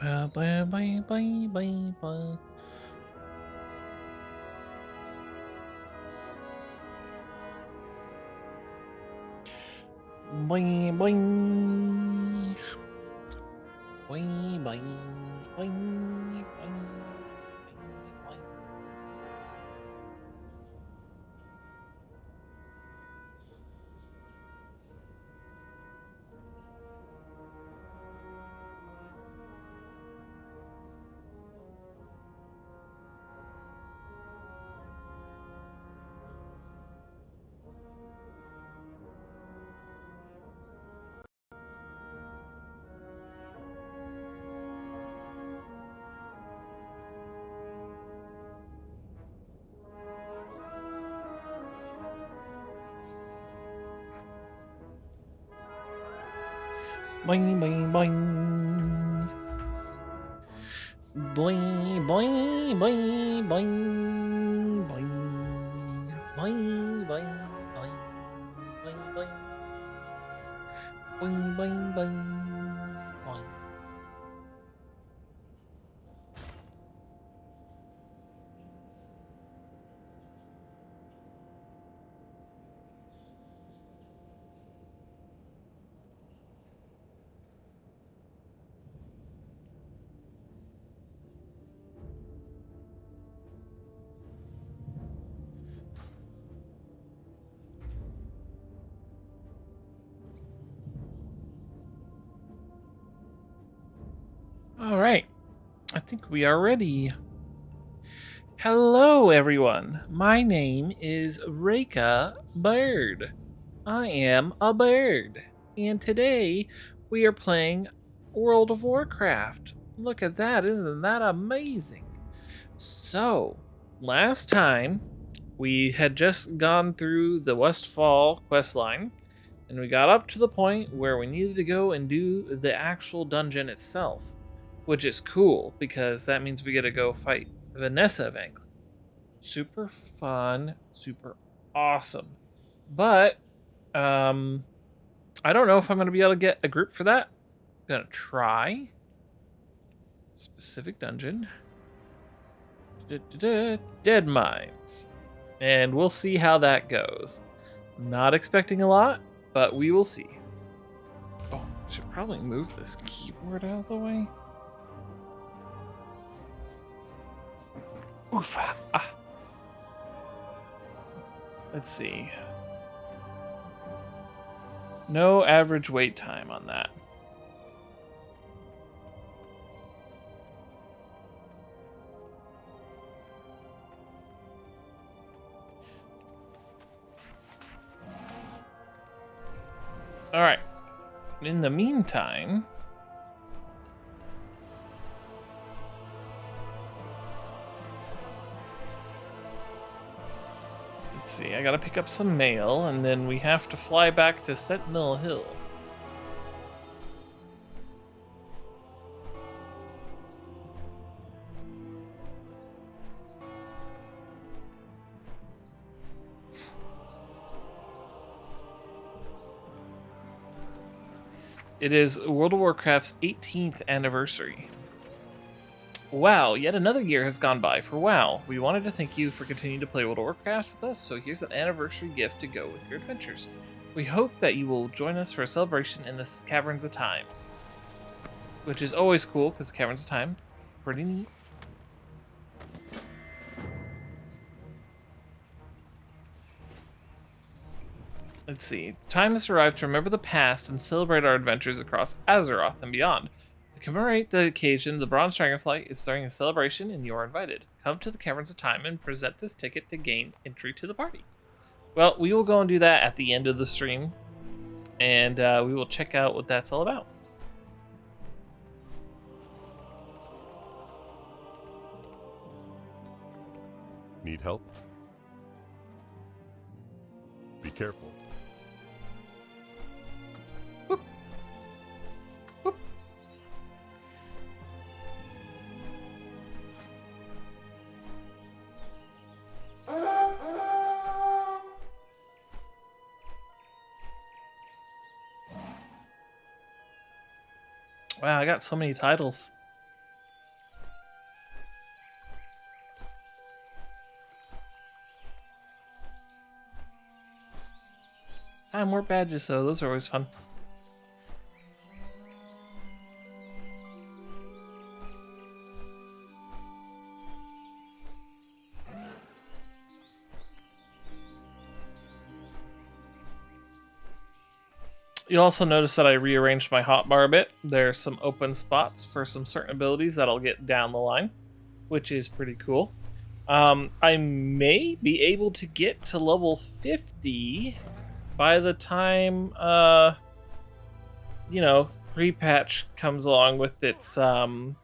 Ba, ba, ba, ba, ba, ba. Boing, boing. Boing, boing, boing, boing, boing. Boing, boing, boing. Boing, boing, boing, boing, boing. Boing, boing, boing, boing, boing. Boing, boing, boing, boing. All right, I think we are ready. Hello, everyone. My name is Reka Bird. I am a bird, and today we are playing World of Warcraft. Look at that, isn't that amazing? So, last time we had just gone through the Westfall questline, and we got up to the point where we needed to go and do the actual dungeon itself, which is cool because that means we get to go fight Vanessa of Angling. Super fun, super awesome. But um I don't know if I'm going to be able to get a group for that. I'm going to try specific dungeon. Dead Mines. And we'll see how that goes. Not expecting a lot, but we will see. Oh, I should probably move this keyboard out of the way. Oof. Ah. Let's see. No average wait time on that. All right. In the meantime, let's see, I gotta pick up some mail, and then we have to fly back to Sentinel Hill. It is World of Warcraft's 18th anniversary. Wow, yet another year has gone by for WoW. We wanted to thank you for continuing to play World of Warcraft with us, so here's an anniversary gift to go with your adventures. We hope that you will join us for a celebration in the Caverns of Times, which is always cool because Caverns of Time, pretty neat. Let's see. Time has arrived to remember the past and celebrate our adventures across Azeroth and beyond. To commemorate the occasion, the Bronze Dragonflight is throwing a celebration and you're invited. Come to the Caverns of Time and present this ticket to gain entry to the party. Well, we will go and do that at the end of the stream, and we will check out what that's all about. Need help? Be careful. Whoop. Whoop. Wow, I got so many titles. Time warp badges, so those are always fun. You'll also notice that I rearranged my hotbar a bit. There's some open spots for some certain abilities that I'll get down the line, which is pretty cool. I may be able to get to level 50 by the time, pre-patch comes along with its Drakthir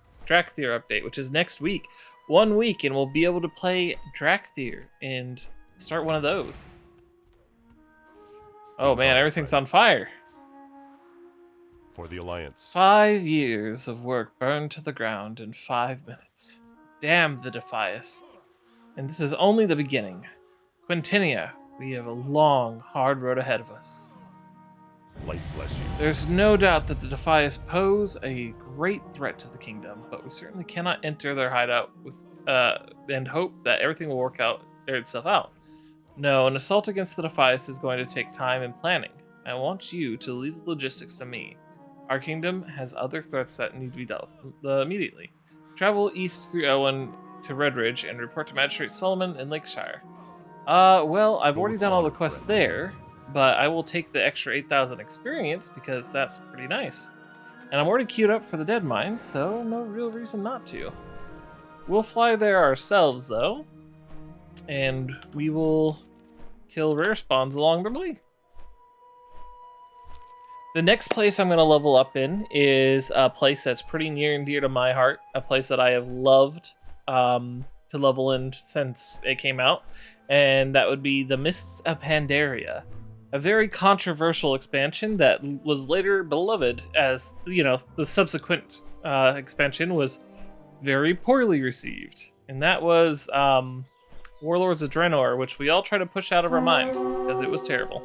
update, which is next week. 1 week, and we'll be able to play Drakthir and start one of those. Oh man, everything's on fire. For the Alliance. 5 years of work burned to the ground in 5 minutes. Damn the Defias. And this is only the beginning. Quintinia, we have a long, hard road ahead of us. Light bless you. There's no doubt that the Defias pose a great threat to the kingdom, but we certainly cannot enter their hideout with and hope that everything will work itself out. No, an assault against the Defias is going to take time and planning. I want you to leave the logistics to me. Our kingdom has other threats that need to be dealt with immediately. Travel east through Elwyn to Redridge and report to Magistrate Solomon in Lakeshire. Well, I've already done all the quests there, but I will take the extra 8,000 experience because that's pretty nice. And I'm already queued up for the Dead Mines, so no real reason not to. We'll fly there ourselves, though, and we will kill rare spawns along the way. The next place I'm going to level up in is a place that's pretty near and dear to my heart, a place that I have loved to level in since it came out, and that would be the Mists of Pandaria, a very controversial expansion that was later beloved as, the subsequent expansion was very poorly received, and that was Warlords of Draenor, which we all try to push out of our mind because it was terrible.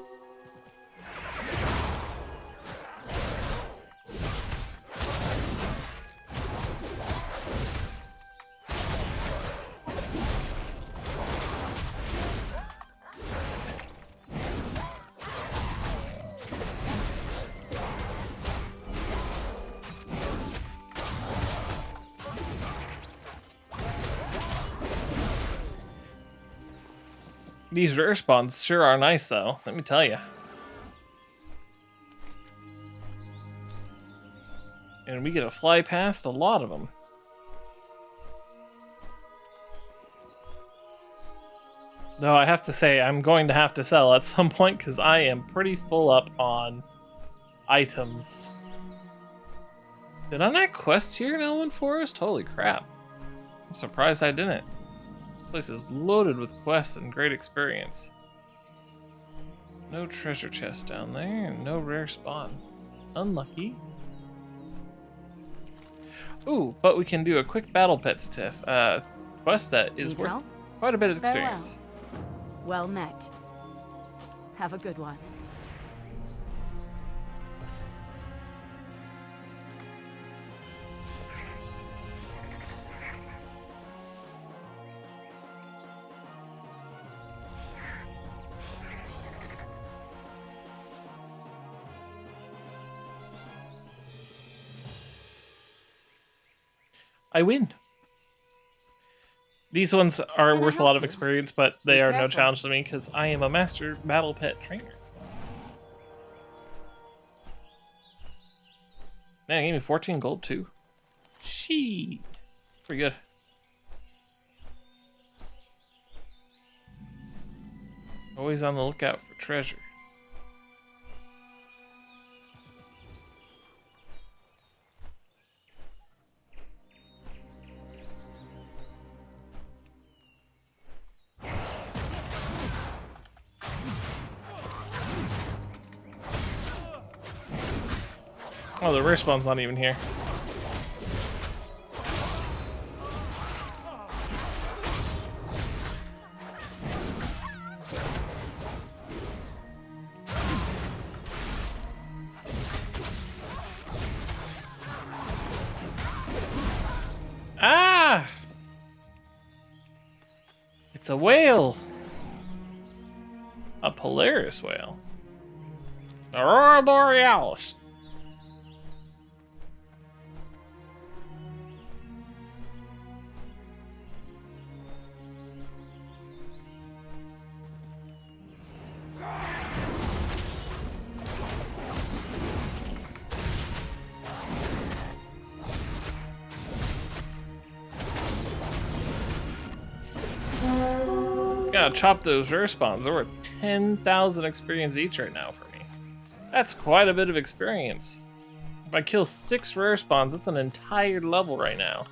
These rare spawns sure are nice, though, let me tell you. And we get to fly past a lot of them. Though I have to say, I'm going to have to sell at some point because I am pretty full up on items. Did I not quest here in Elwyn Forest? Holy crap. I'm surprised I didn't. This place is loaded with quests and great experience. No treasure chest down there, and no rare spawn. Unlucky. Ooh, but we can do a quick battle pets test. Quest that is worth quite a bit of experience. Well met. Have a good one. I win. These ones are worth a lot of experience, but they are no challenge to me because I am a master battle pet trainer. Man, gave me 14 gold too. Pretty good. Always on the lookout for treasure. Oh, the rare spawn's not even here. Ah! It's a whale! A Polaris whale. Aurora Borealis. Gotta chop those rare spawns. They're worth 10,000 experience each right now for me. That's quite a bit of experience. If I kill 6 rare spawns, that's an entire level right now.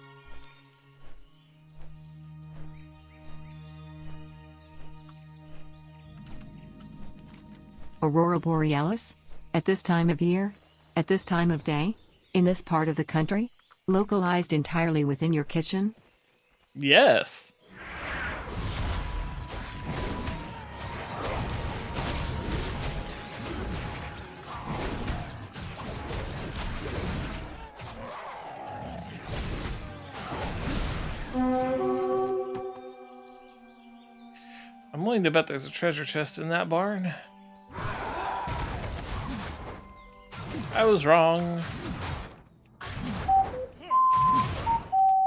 Aurora Borealis? At this time of year? At this time of day? In this part of the country? Localized entirely within your kitchen? Yes. I'm willing to bet there's a treasure chest in that barn. I was wrong.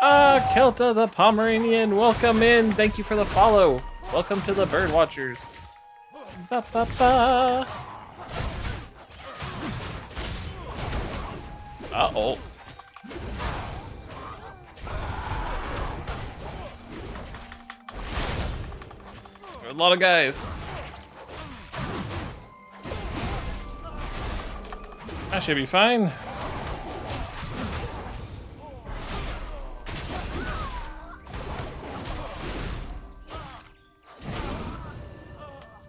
Ah, Kelta the Pomeranian, welcome in. Thank you for the follow. Welcome to the Bird Watchers. Ba ba ba. Uh-oh. There are a lot of guys. I should be fine.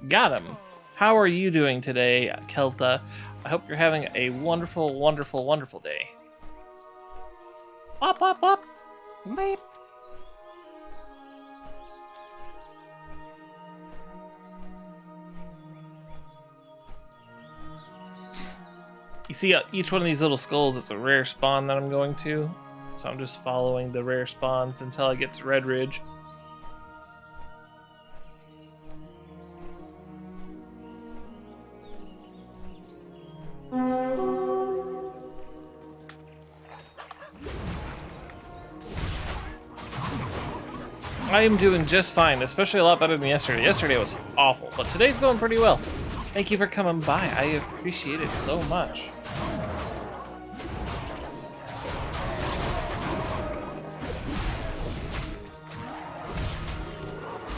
Got him. How are you doing today, Kelta? I hope you're having a wonderful, wonderful, wonderful day. Up, up, up. Beep. You see, each one of these little skulls is a rare spawn that I'm going to. So I'm just following the rare spawns until I get to Red Ridge. I am doing just fine, especially a lot better than yesterday. Yesterday was awful, but today's going pretty well. Thank you for coming by. I appreciate it so much.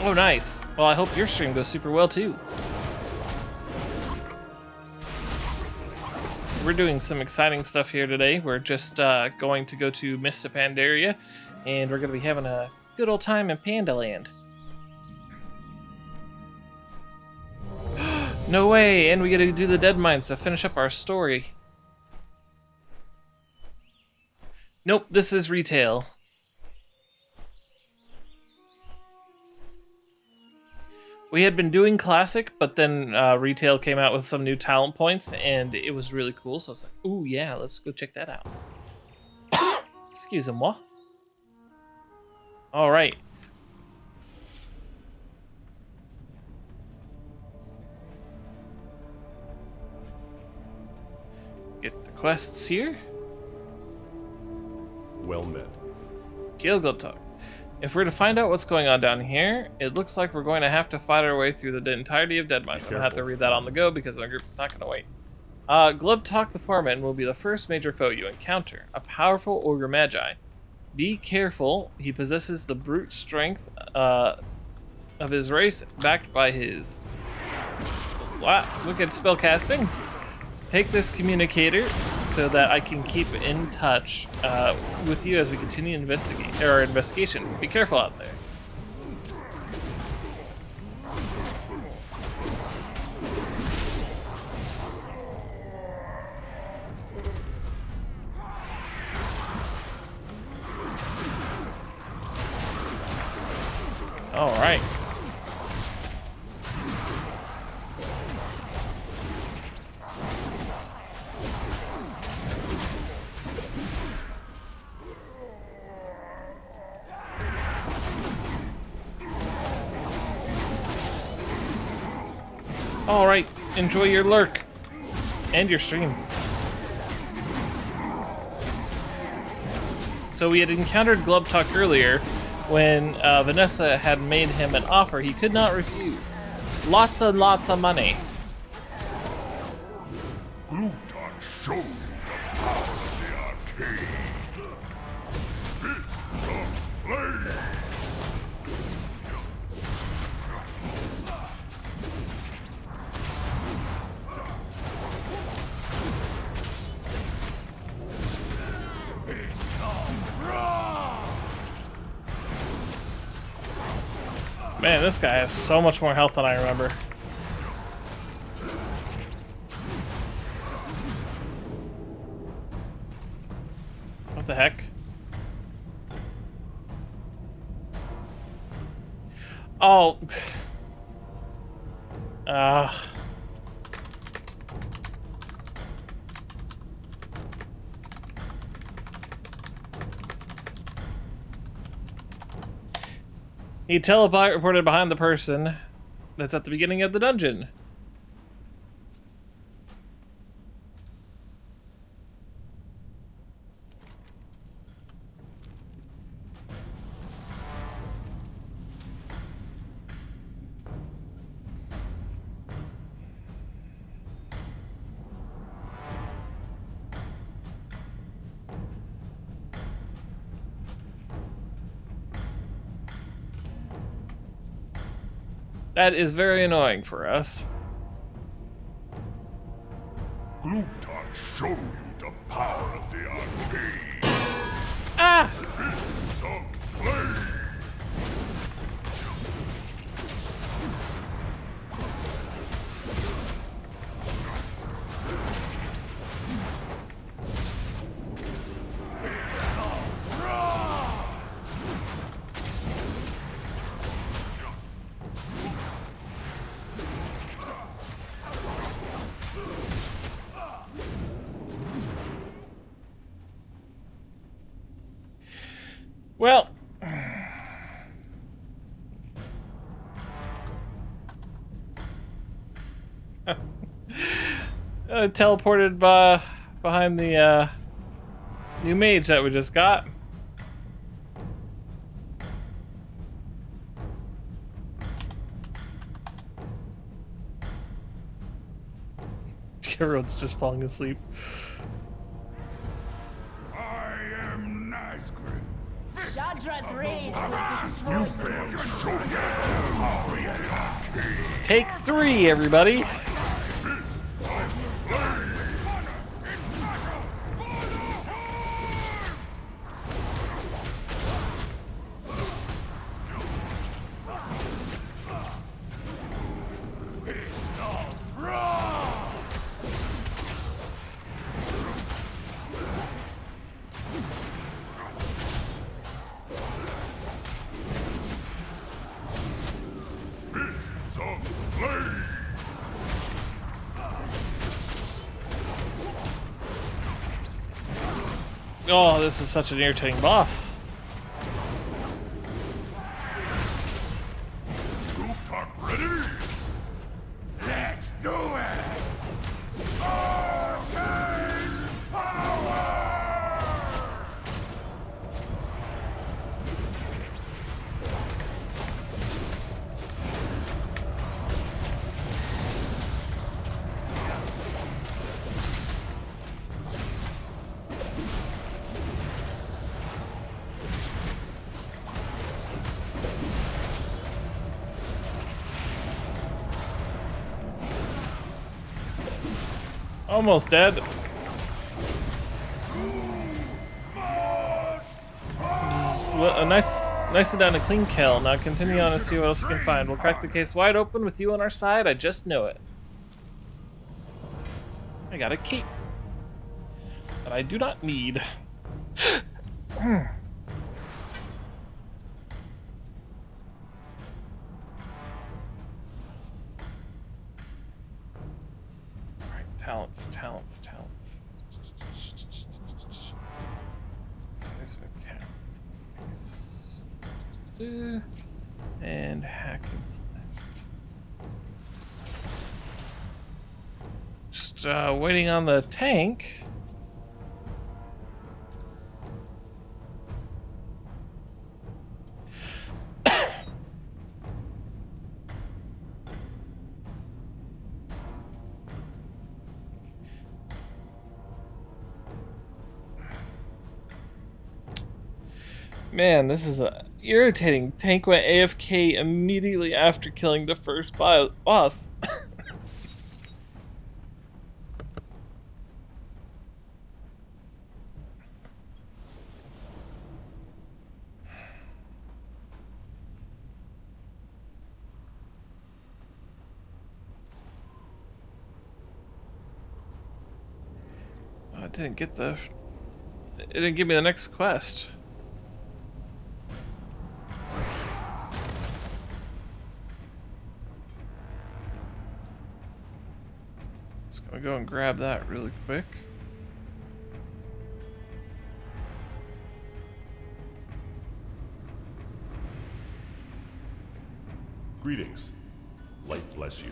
Oh, nice. Well, I hope your stream goes super well, too. We're doing some exciting stuff here today. We're just going to go to Mista Pandaria, and we're going to be having a good old time in Pandaland. No way! And we gotta do the dead mines to finish up our story. Nope, this is retail. We had been doing classic, but then retail came out with some new talent points, and it was really cool. So I was like, "Ooh, yeah, let's go check that out." Excusez-moi. All right. Get the quests here. Well met. Kill Glubtalk. If we're to find out what's going on down here, it looks like we're going to have to fight our way through the entirety of Dead Mines. I'm going to have to read that on the go because my group is not going to wait. Glubtalk the Foreman will be the first major foe you encounter, a powerful ogre magi. Be careful, he possesses the brute strength of his race, backed by his wicked spellcasting. Take this communicator so that I can keep in touch with you as we continue our investigation. Be careful out there. All right. All right, enjoy your lurk. End your stream. So we had encountered Glubtalk earlier when Vanessa had made him an offer he could not refuse. Lots and lots of money. Glubtalk showed the power of the arcade. Fist of flame. Man, this guy has so much more health than I remember. What the heck? Oh. He teleported behind the person that's at the beginning of the dungeon. That is very annoying for us. Glubtalk showed you the power of the arcade. Ah! Fists of flame. Well, teleported behind the new mage that we just got. Everyone's just falling asleep. I am Nazgûl. Shadra's rage will destroy you. Take 3, everybody. Oh, this is such an irritating boss. Glubtalk ready? Let's do it! Arcane power! Almost dead. Well, nicely done, a clean kill. Now continue on and see what else you can find. We'll crack the case wide open with you on our side. I just know it. I got a cape that I do not need. Alright, talents. Seismic count. And hack and slash. waiting on the tank. Man, this is irritating. Tank went AFK immediately after killing the first boss. I didn't get the... It didn't give me the next quest. Just gonna go and grab that really quick. Greetings. Light bless you.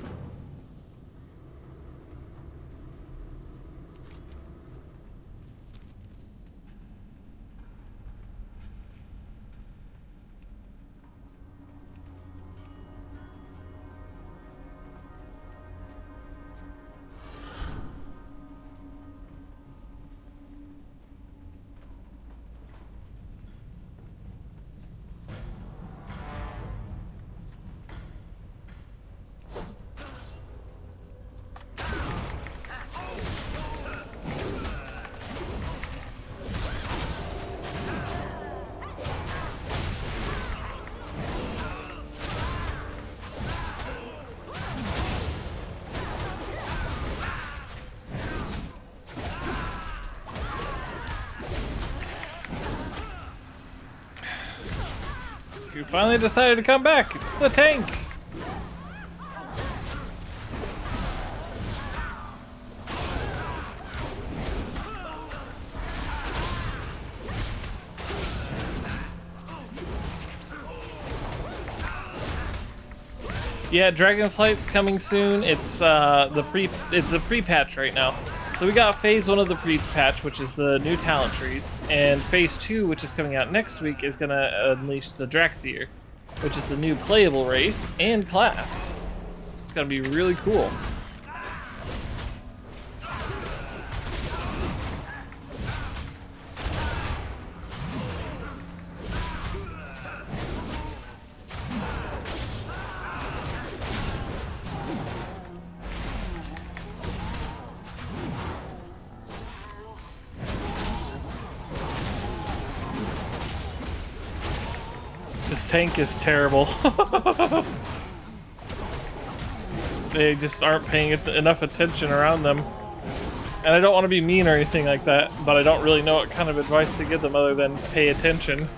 You finally decided to come back. It's the tank. Yeah, Dragonflight's coming soon. It's the pre-patch right now. So we got phase 1 of the pre-patch, which is the new talent trees, and phase 2, which is coming out next week, is gonna unleash the Drakthir, which is the new playable race and class. It's gonna be really cool. This tank is terrible. They just aren't paying enough attention around them. And I don't want to be mean or anything like that, but I don't really know what kind of advice to give them other than pay attention.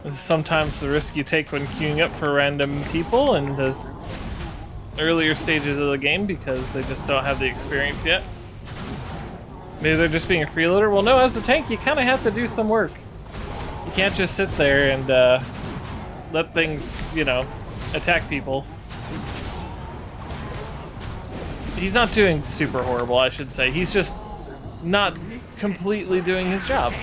This is sometimes the risk you take when queuing up for random people in the earlier stages of the game because they just don't have the experience yet. Maybe they're just being a freeloader. Well, no, as the tank, you kind of have to do some work. You can't just sit there and let things, you know, attack people. He's not doing super horrible, I should say. He's just not completely doing his job.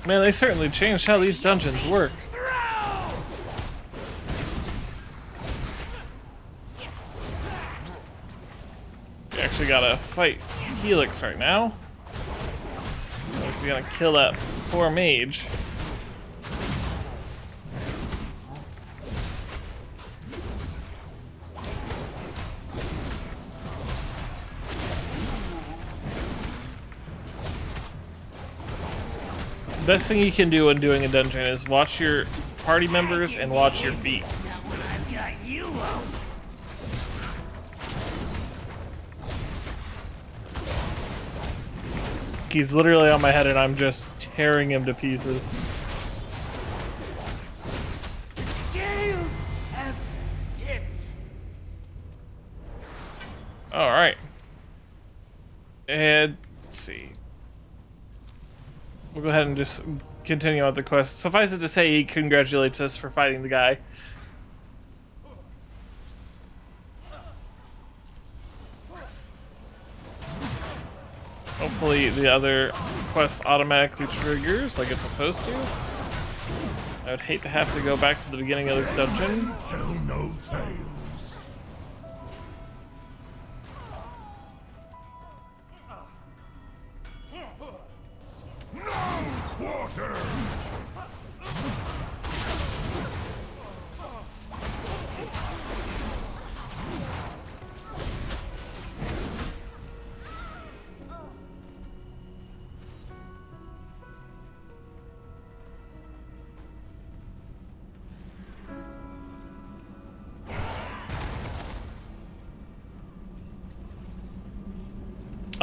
Man, they certainly changed how these dungeons work. We actually gotta fight Helix right now. He's gonna kill that poor mage. Best thing you can do when doing a dungeon is watch your party members and watch your feet. He's literally on my head and I'm just tearing him to pieces. Scales have tipped. Alright. And let's see. We'll go ahead and just continue on with the quest. Suffice it to say, he congratulates us for fighting the guy. Hopefully the other quest automatically triggers like it's supposed to. I would hate to have to go back to the beginning of the dungeon. Tell no tales. No quarter.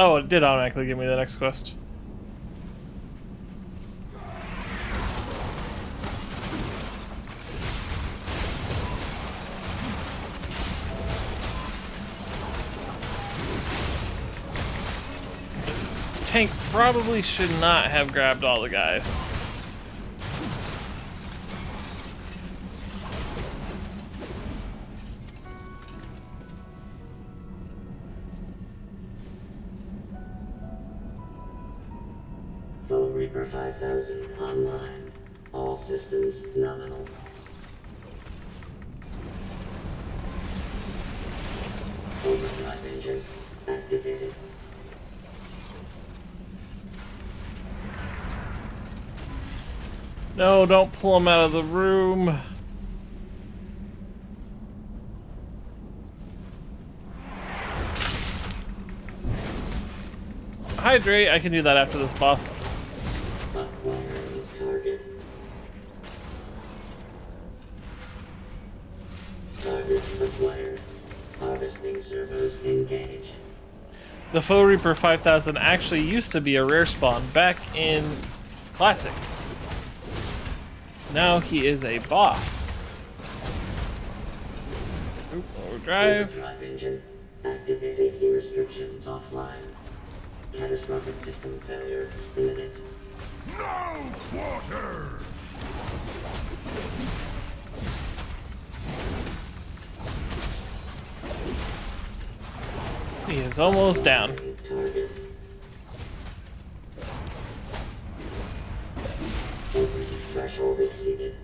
Oh, it did automatically give me the next quest. This tank probably should not have grabbed all the guys. Foe Reaper 5000 online. All systems nominal. Overdrive engine activated. No, don't pull him out of the room. Hydrate, I can do that after this boss. Acquiring target. Target acquired. Harvesting servers engaged. The Foe Reaper 5000 actually used to be a rare spawn back in Classic. Now he is a boss. Oop, overdrive. Overdrive engine activate. Safety restrictions offline. Catastrophic system failure imminent. No quarter. He is almost down. Target. Threshold exceeded.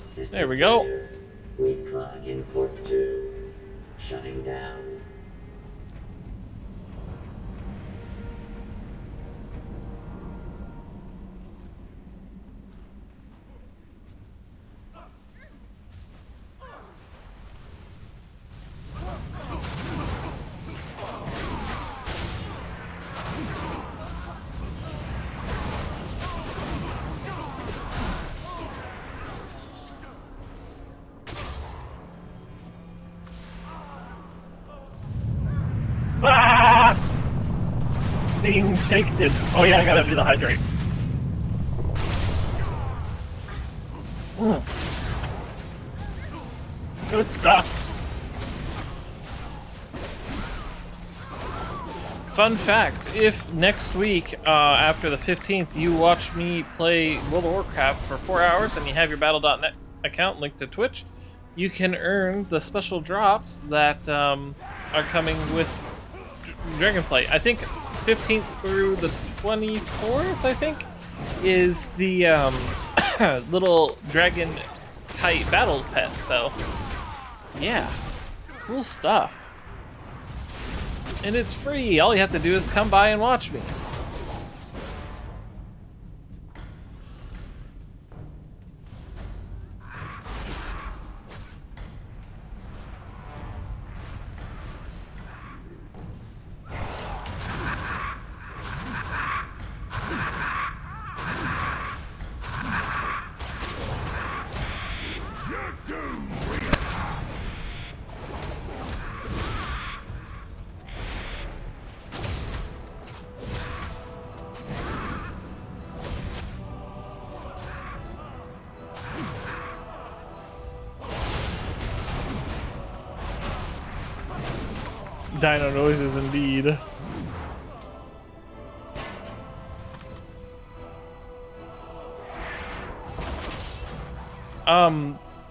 System There we go. failure. Read clock in port 2. Shutting down. Ah! Being shaken. Oh yeah, I gotta do the hydrate. Good stuff. Fun fact, if next week, after the 15th, you watch me play World of Warcraft for 4 hours and you have your Battle.net account linked to Twitch, you can earn the special drops that are coming with Dragonflight. I think 15th through the 24th, I think, is the little dragon kite battle pet, so yeah, cool stuff. And it's free, all you have to do is come by and watch me. Dino noises indeed.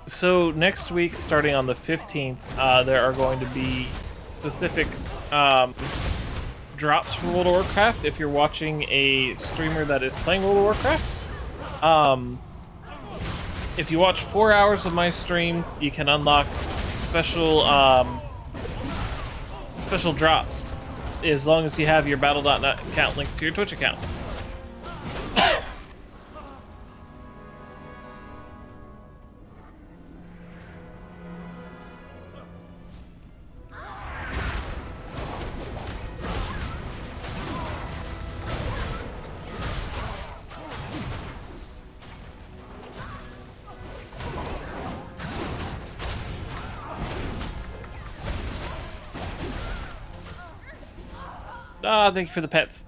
So next week, starting on the 15th, there are going to be specific drops for World of Warcraft. If you're watching a streamer that is playing World of Warcraft, if you watch 4 hours of my stream, you can unlock special special drops, as long as you have your Battle.net account linked to your Twitch account. Ah, thank you for the pets.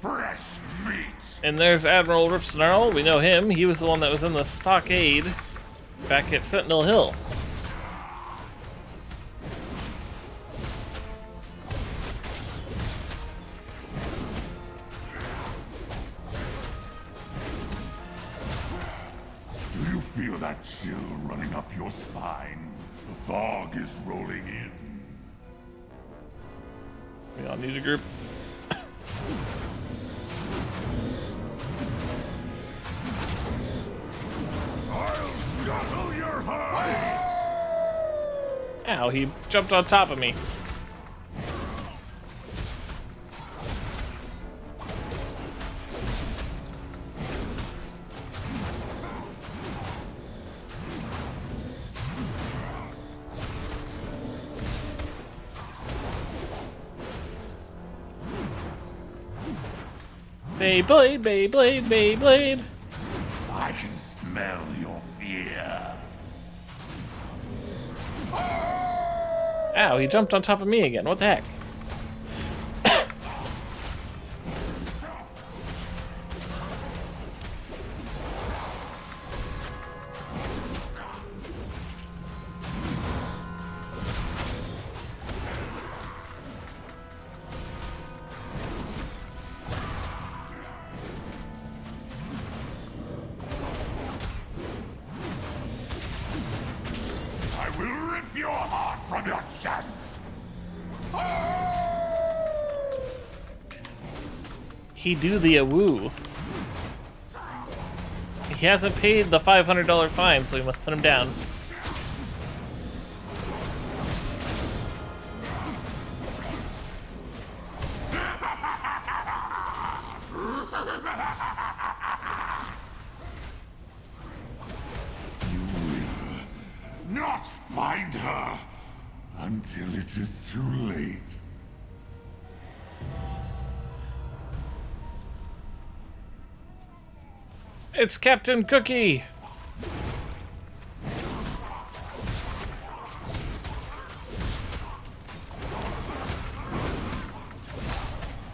Fresh meat. And there's Admiral Ripsnarl. We know him. He was the one that was in the stockade back at Sentinel Hill. Do you feel that chill running up your spine? The fog is rolling in. We all need a group. I'll scuttle your hides! Ow, he jumped on top of me. Beyblade, Beyblade, Beyblade. I can smell your fear. Ow, he jumped on top of me again. What the heck? I will rip your heart from your chest. He do the woo. He hasn't paid the $500 fine, so we must put him down. You will not find her until it is too late. It's Captain Cookie!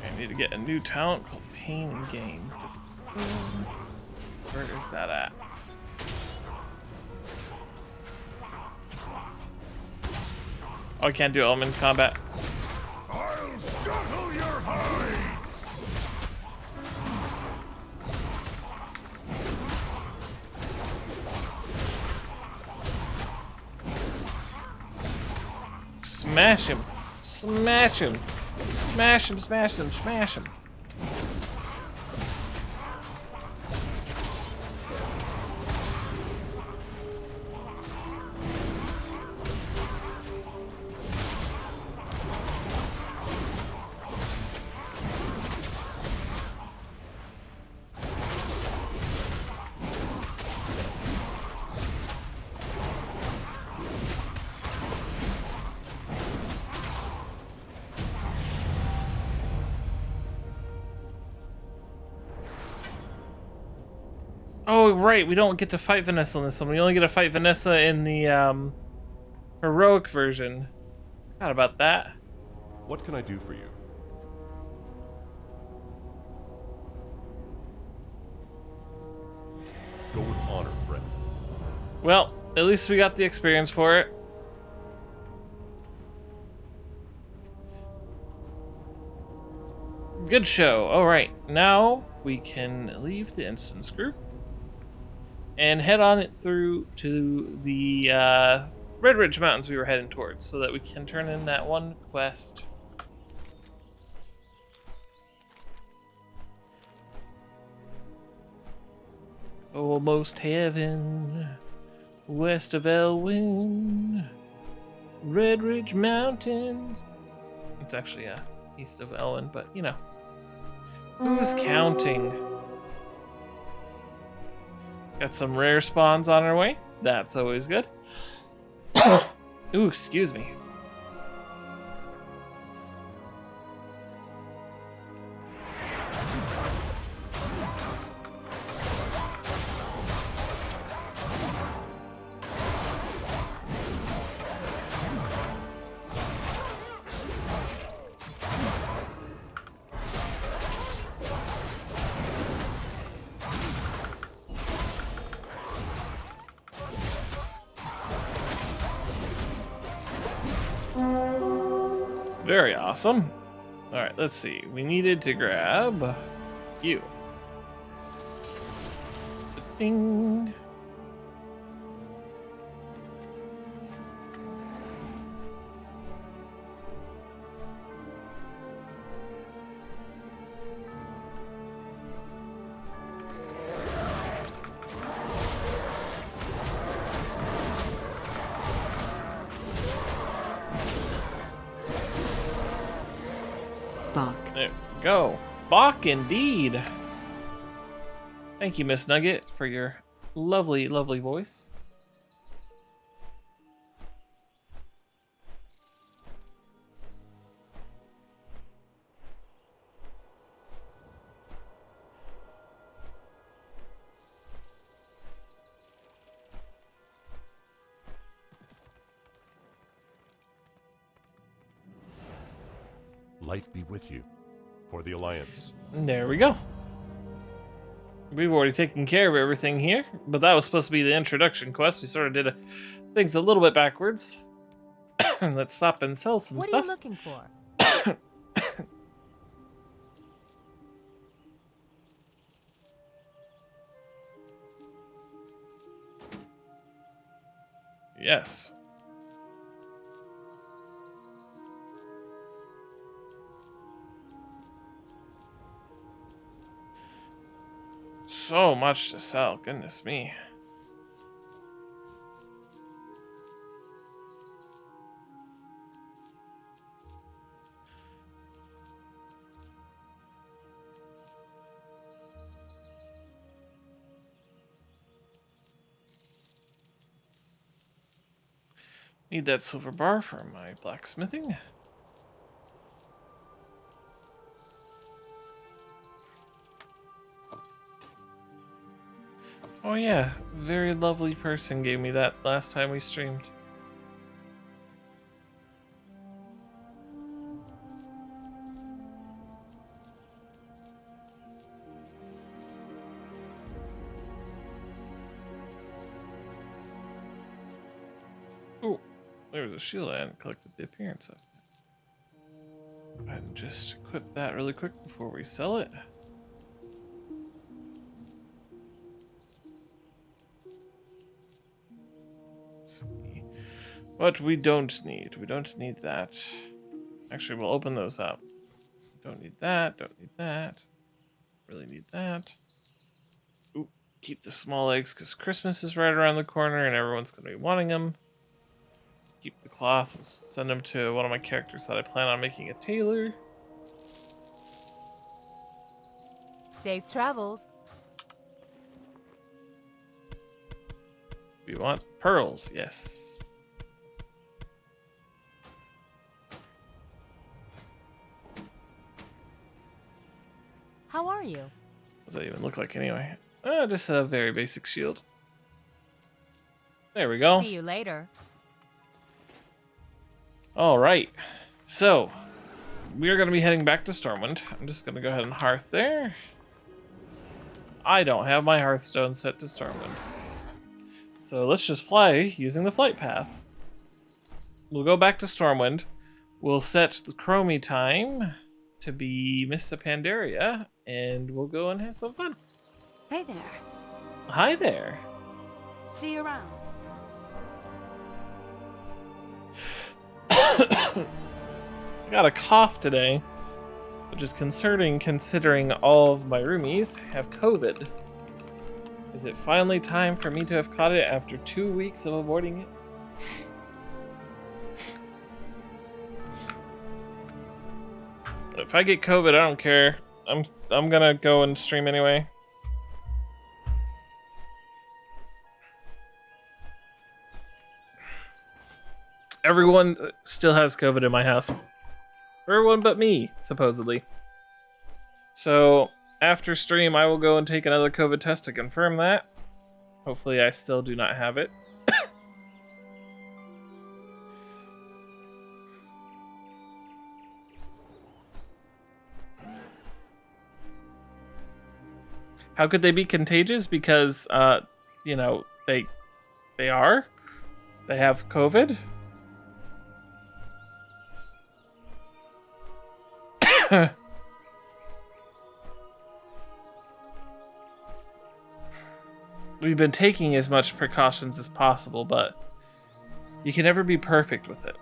I need to get a new talent called Pain and Gain. Where is that at? Oh, I can't do it. I'm in combat. I'll scuttle your hides! Smash him! Smash him! Smash him! Smash him! Smash him! Oh, right, we don't get to fight Vanessa in this one. We only get to fight Vanessa in the, heroic version. Forgot about that. What can I do for you? Go with honor, friend. Well, at least we got the experience for it. Good show. Alright, now we can leave the instance group and head on it through to the Red Ridge Mountains we were heading towards so that we can turn in that one quest. Almost heaven, west of Elwyn, Red Ridge Mountains. It's actually east of Elwyn, but you know. Who's counting? Got some rare spawns on our way. That's always good. Ooh, excuse me. Very awesome. All right, let's see. We needed to grab you. Ding. Bach. There we go. Bach indeed. Thank you, Miss Nugget, for your lovely, lovely voice. Light be with you. For the Alliance. And there we go. We've already taken care of everything here, but that was supposed to be the introduction quest. We sort of did things a little bit backwards. Let's stop and sell some What stuff. are you looking for? Yes. So much to sell, goodness me. Need that silver bar for my blacksmithing. Oh yeah, very lovely person gave me that last time we streamed. Oh, there was a shield I hadn't collected the appearance of. And just equip that really quick before we sell it. But we don't need that. Actually, we'll open those up. Don't need that, don't need that. Really need that. Ooh, keep the small eggs because Christmas is right around the corner and everyone's going to be wanting them. Keep the cloth, we'll send them to one of my characters that I plan on making a tailor. Safe travels. We want pearls, yes. How are you? What does that even look like anyway? Just a very basic shield. There we go. See you later. All right. So, we are going to be heading back to Stormwind. I'm just going to go ahead and hearth there. I don't have my hearthstone set to Stormwind. So let's just fly using the flight paths. We'll go back to Stormwind. We'll set the Chromie time to be Miss Pandaria, and we'll go and have some fun. Hey there. Hi there. See you around. I got a cough today, which is concerning considering all of my roomies have COVID. Is it finally time for me to have caught it after 2 weeks of avoiding it? If I get COVID, I don't care. I'm gonna go and stream anyway. Everyone still has COVID in my house. Everyone but me, supposedly. So, after stream, I will go and take another COVID test to confirm that. Hopefully I still do not have it. How could they be contagious? Because, you know, they are. They have COVID. We've been taking as much precautions as possible, but you can never be perfect with it.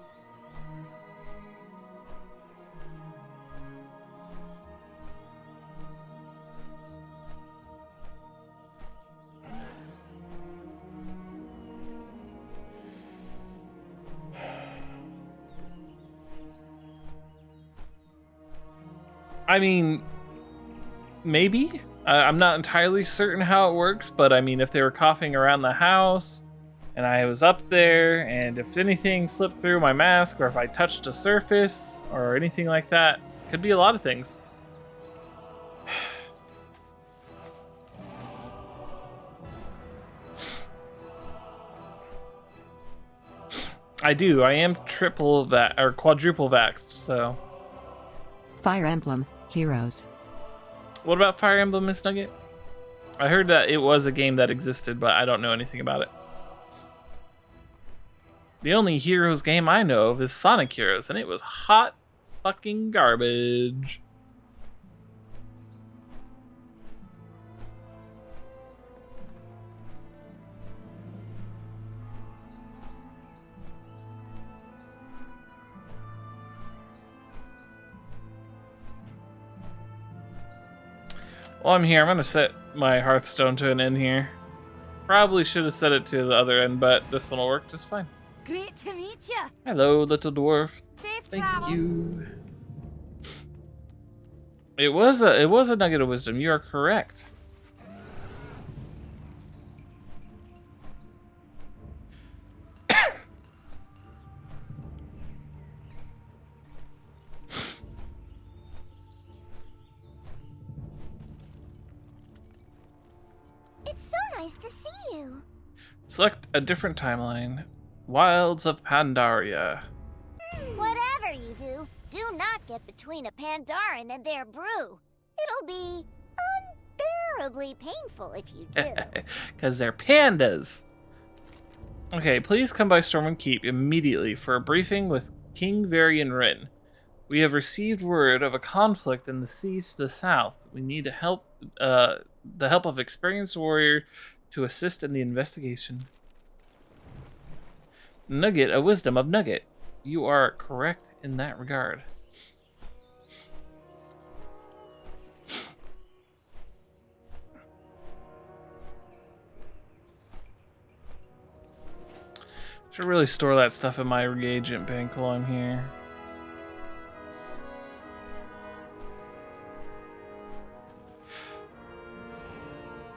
I mean, maybe. I'm not entirely certain how it works, but I mean, if they were coughing around the house and I was up there, and if anything slipped through my mask, or if I touched a surface or anything like that, could be a lot of things. I do. I am triple or quadruple vaxxed, so. Fire Emblem Heroes. What about Fire Emblem, Miss Nugget? I heard that it was a game that existed, but I don't know anything about it. The only Heroes game I know of is Sonic Heroes, and it was hot fucking garbage. Well, I'm here. I'm gonna set my Hearthstone to an end here. Probably should have set it to the other end, but this one will work just fine. Great to meet you. Hello, little dwarf. Safe Thank travels. you. It was a nugget of wisdom. You are correct. It's so nice to see you. Select a different timeline. Wilds of Pandaria. Whatever you do not get between a Pandaren and their brew. It'll be unbearably painful if you do. Because they're pandas. Okay, please come by Stormwind Keep immediately for a briefing with King Varian Rin. We have received word of a conflict in the seas to the south. We need the help of experienced warrior to assist in the investigation. Nugget, a wisdom of Nugget. You are correct in that regard. Should really store that stuff in my reagent bank while I'm here.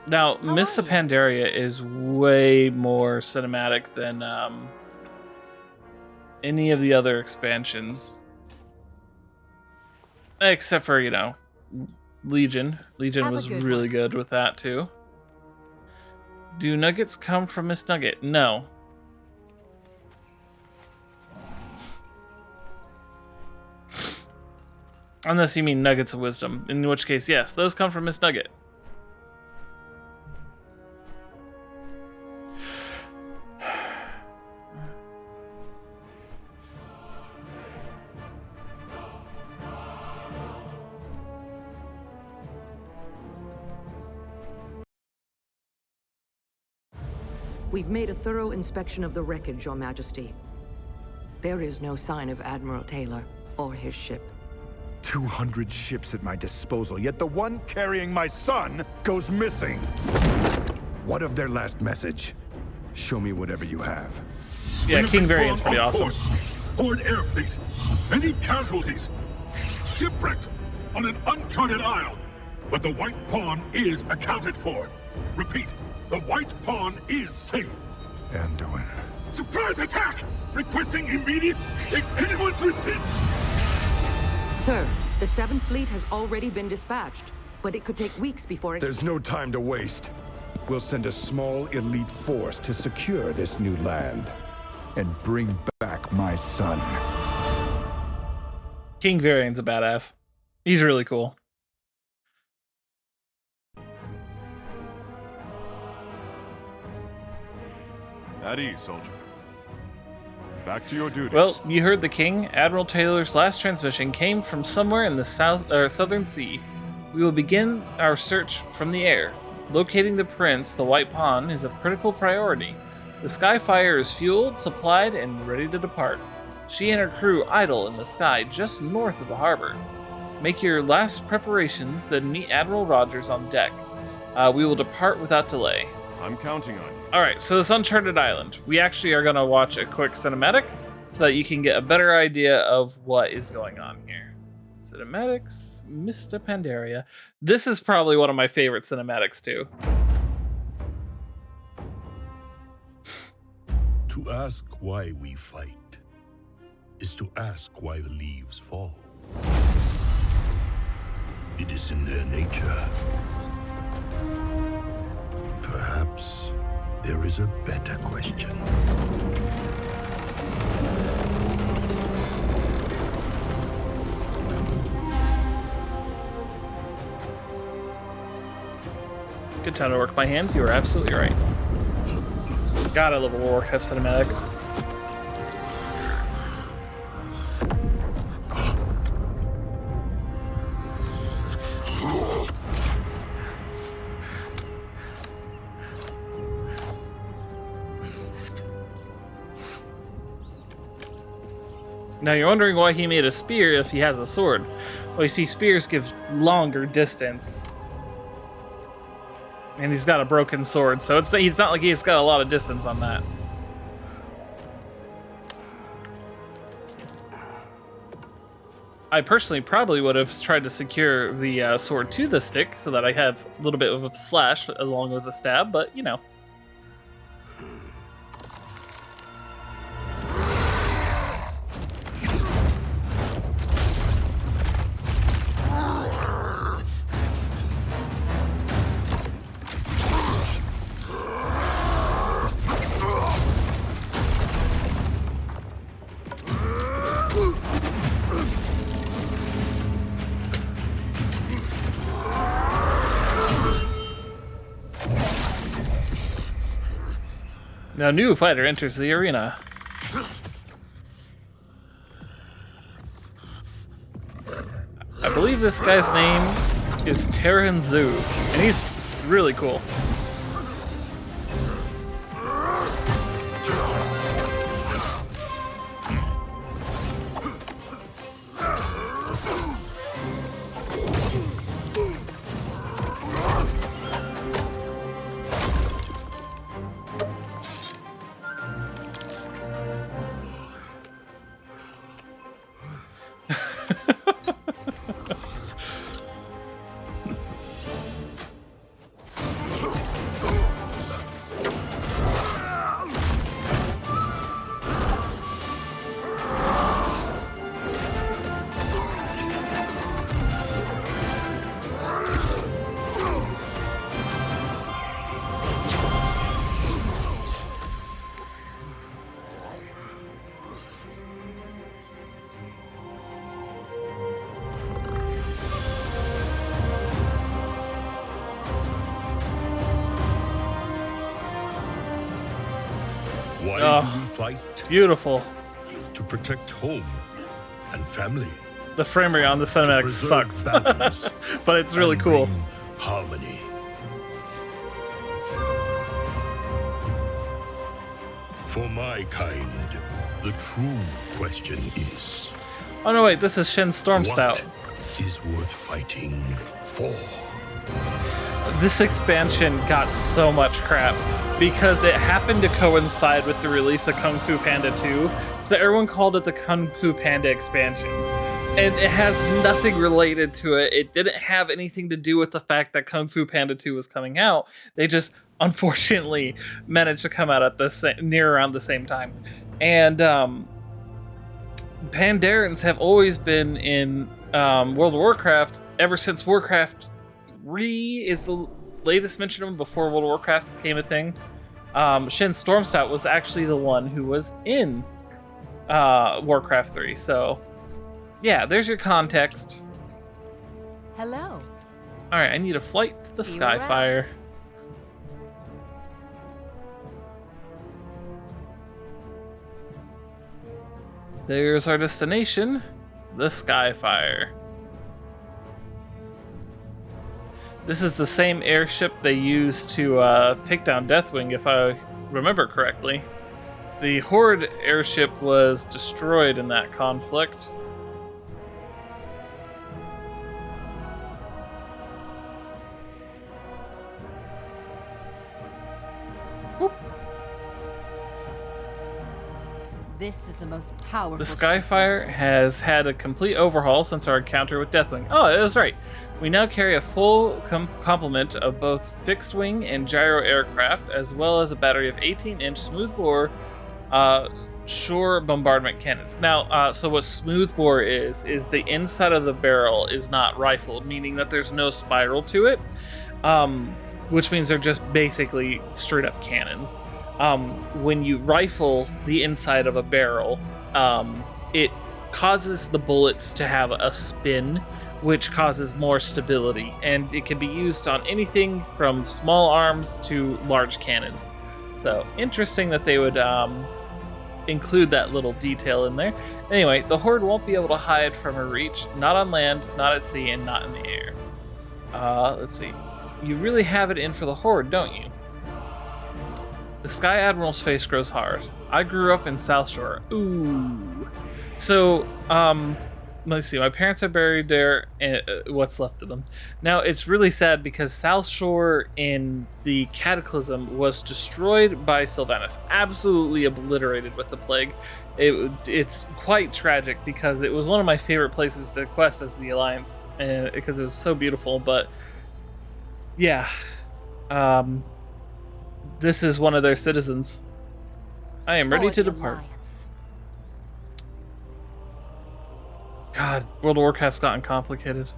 Now, Miss Pandaria is way more cinematic than any of the other expansions. Except for, you know, Legion. Legion was really good with that, too. Do nuggets come from Miss Nugget? No. Unless you mean nuggets of wisdom, in which case, yes, those come from Miss Nugget. We've made a thorough inspection of the wreckage, Your Majesty. There is no sign of Admiral Taylor or his ship. 200 ships at my disposal, yet the one carrying my son goes missing. What of their last message? Show me whatever you have. Yeah, King Variant's pretty awesome. Horde air fleet. Any casualties? Shipwrecked on an uncharted isle. But the White Pawn is accounted for. Repeat, the White Pawn is safe. Anduin. Surprise attack! Requesting immediate... Is anyone's receipt? Sir, the 7th Fleet has already been dispatched, but it could take weeks before it... There's no time to waste. We'll send a small elite force to secure this new land and bring back my son. King Variant's a badass. He's really cool. At ease, soldier. Back to your duties. Well, you heard the king. Admiral Taylor's last transmission came from somewhere in the southern sea. We will begin our search from the air. Locating the prince, the White Pawn, is of critical priority. The Skyfire is fueled, supplied, and ready to depart. She and her crew idle in the sky just north of the harbor. Make your last preparations, then meet Admiral Rogers on deck. We will depart without delay. I'm counting on you. Alright, so this Uncharted Island. We actually are going to watch a quick cinematic so that you can get a better idea of what is going on here. Cinematics, Mr. Pandaria. This is probably one of my favorite cinematics too. To ask why we fight is to ask why the leaves fall. It is in their nature. Perhaps there is a better question. Good time to work my hands, you are absolutely right. God, I love Warcraft cinematics. Now you're wondering why he made a spear if he has a sword. Well, you see, spears give longer distance. And he's got a broken sword, so it's not like he's got a lot of distance on that. I personally probably would have tried to secure the sword to the stick so that I have a little bit of a slash along with the stab, but you know. Now, new fighter enters the arena. I believe this guy's name is Terran Zhu, and he's really cool. Why do we fight? Beautiful. To protect home and family. The frame rate on the cinematic sucks, but it's really cool. Harmony. For my kind, the true question is... Oh no, wait, this is Shin Stormstout. What is worth fighting for? This expansion got so much crap because it happened to coincide with the release of Kung Fu Panda 2, so everyone called it the Kung Fu Panda expansion. And it has nothing related to it. It didn't have anything to do with the fact that Kung Fu Panda 2 was coming out. They just, unfortunately, managed to come out at near around the same time. And Pandarans have always been in World of Warcraft ever since Warcraft 3 is the latest mention of them before World of Warcraft became a thing. Shin Stormstout was actually the one who was in Warcraft 3. So, yeah, there's your context. Hello. Alright, I need a flight to the See you Skyfire. There's our destination, the Skyfire. This is the same airship they used to take down Deathwing, if I remember correctly. The Horde airship was destroyed in that conflict. This is the most powerful. The Skyfire has had a complete overhaul since our encounter with Deathwing. Oh, it was right. We now carry a full complement of both fixed-wing and gyro aircraft, as well as a battery of 18-inch smoothbore shore bombardment cannons. Now, so what smoothbore is the inside of the barrel is not rifled, meaning that there's no spiral to it, which means they're just basically straight-up cannons. When you rifle the inside of a barrel, it causes the bullets to have a spin, which causes more stability, and it can be used on anything from small arms to large cannons. So interesting that they would include that little detail in there. Anyway, the Horde won't be able to hide from her reach, not on land, not at sea, and not in the air. Let's see. You really have it in for the Horde, don't you? The Sky Admiral's face grows hard. I grew up in South Shore. Ooh. So, let's see. My parents are buried there, and what's left of them. Now, it's really sad because South Shore in the Cataclysm was destroyed by Sylvanas. Absolutely obliterated with the plague. It's quite tragic because it was one of my favorite places to quest as the Alliance, because it was so beautiful. But, yeah. This is one of their citizens. I am ready to depart. Alliance. God, World of Warcraft's gotten complicated.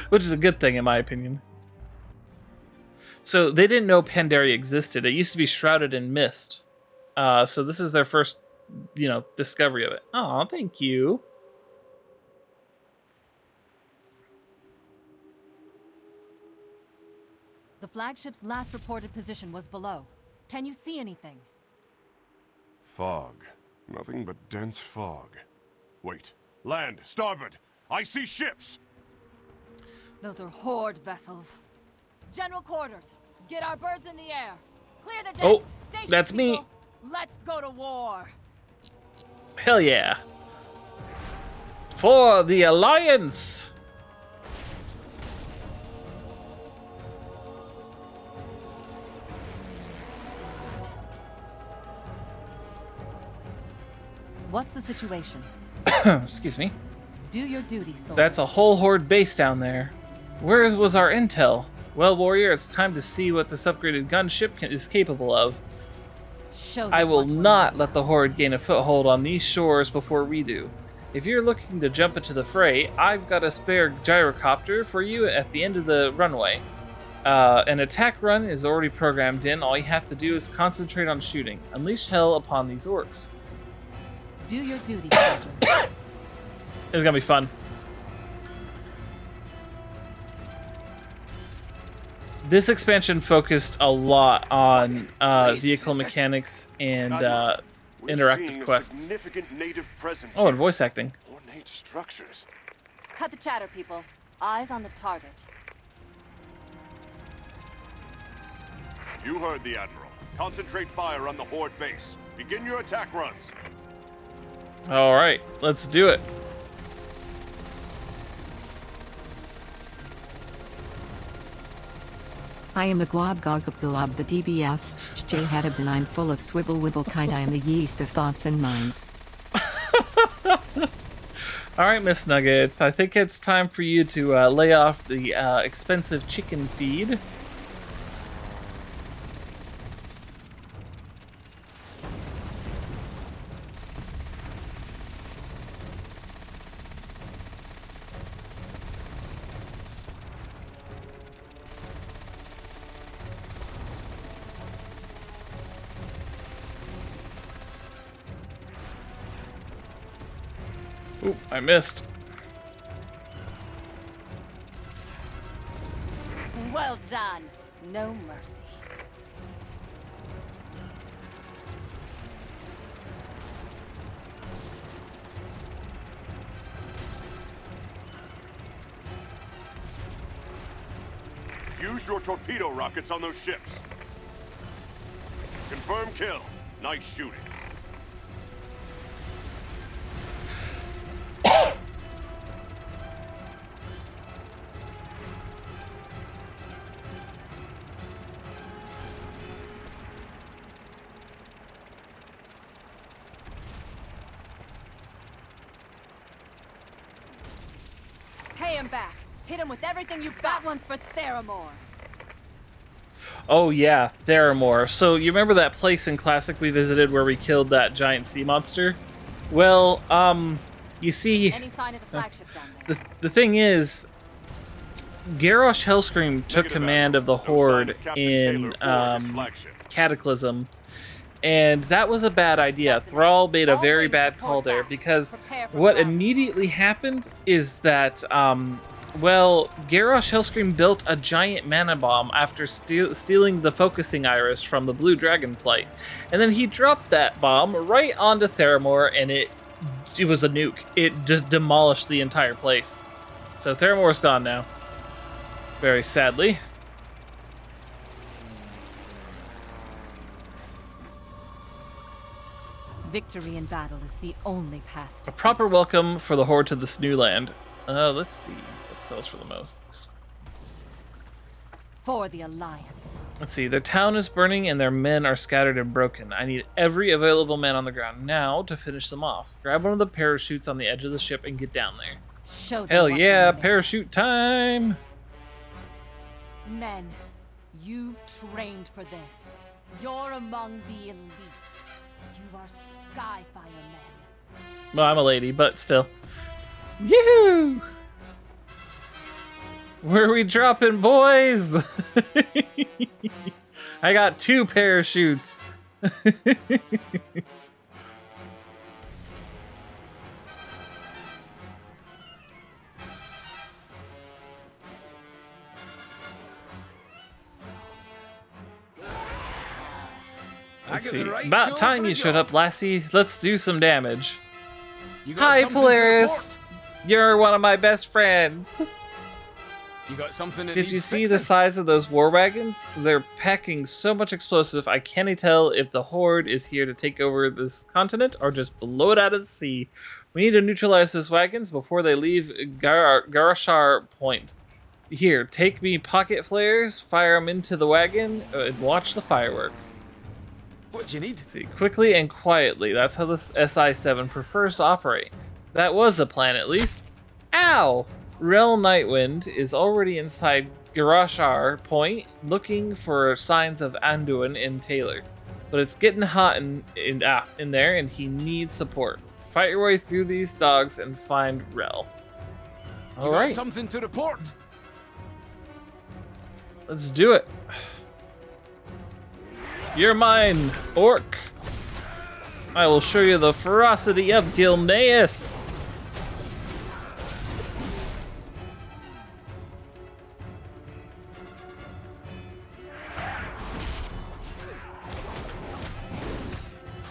Which is a good thing, in my opinion. So, they didn't know Pandaria existed. It used to be shrouded in mist. So this is their first, discovery of it. Aw, thank you. The flagship's last reported position was below. Can you see anything? Fog. Nothing but dense fog. Wait. Land! Starboard! I see ships! Those are Horde vessels. General quarters. Get our birds in the air. Clear the decks. Oh, Stations, that's me. people. Let's go to war. Hell yeah. For the Alliance! What's the situation? Excuse me. Do your duty, soldier. That's a whole Horde base down there. Where was our intel? Well, warrior, it's time to see what this upgraded gunship is capable of. Show I them will what we're not let the Horde gain a foothold on these shores before we do. If you're looking to jump into the fray, I've got a spare gyrocopter for you at the end of the runway. An attack run is already programmed in. All you have to do is concentrate on shooting. Unleash hell upon these orcs. Do your duty, soldier. It's gonna be fun. This expansion focused a lot on vehicle mechanics and interactive quests. Oh, and voice acting. Ornate structures. Cut the chatter, people. Eyes on the target. You heard the Admiral. Concentrate fire on the Horde base. Begin your attack runs. Alright, let's do it. I am the glob gog of glob, the DBS J head and I'm full of swibble wibble kind. I am the yeast of thoughts and minds. Alright, Miss Nugget, I think it's time for you to lay off the expensive chicken feed. Oop, I missed. Well done. No mercy. Use your torpedo rockets on those ships. Confirm kill. Nice shooting. Pay him back. Hit him with everything you've got. That one's for Theramore. Oh yeah, Theramore. So you remember that place in Classic we visited where we killed that giant sea monster? Well, you see, Any sign of the flagship down there? the thing is, Garrosh Hellscream took Negative, command of the Admiral. No Horde sign of Captain in Taylor or his flagship. Cataclysm, and that was a bad idea. Thrall made a very bad call there, because what immediately happened is that, well, Garrosh Hellscream built a giant mana bomb after stealing the focusing iris from the Blue Dragonflight, and then he dropped that bomb right onto Theramore, and it was a nuke. It just demolished the entire place. So Theramore's gone now. Very sadly. Victory in battle is the only path to A proper peace. welcome for the Horde to this new land. Let's see what sells for the most. For the Alliance. Let's see, their town is burning and their men are scattered and broken. I need every available man on the ground now to finish them off. Grab one of the parachutes on the edge of the ship and get down there. Show them Hell what yeah, you're made. parachute time! Men, you've trained for this. You're among the elite. You are Skyfire men. Well, I'm a lady, but still. Yoo-hoo! Where are we dropping, boys? I got 2 parachutes. Let's see. About time you showed up, lassie. Let's do some damage. Hi, Polaris. You're one of my best friends. You got something that Did you needs see the fixing? size of those war wagons? They're packing so much explosive, I can't tell if the Horde is here to take over this continent or just blow it out of the sea. We need to neutralize those wagons before they leave Garashar Point. Here, take me pocket flares, fire them into the wagon, and watch the fireworks. What do you need? Let's see, quickly and quietly. That's how this SI-7 prefers to operate. That was the plan, at least. Ow! Rel Nightwind is already inside Garashar Point, looking for signs of Anduin and Taylor. But it's getting hot in there, and he needs support. Fight your way through these dogs and find Rel. You All got right, something to report? let's do it. You're mine, Orc. I will show you the ferocity of Gilneas.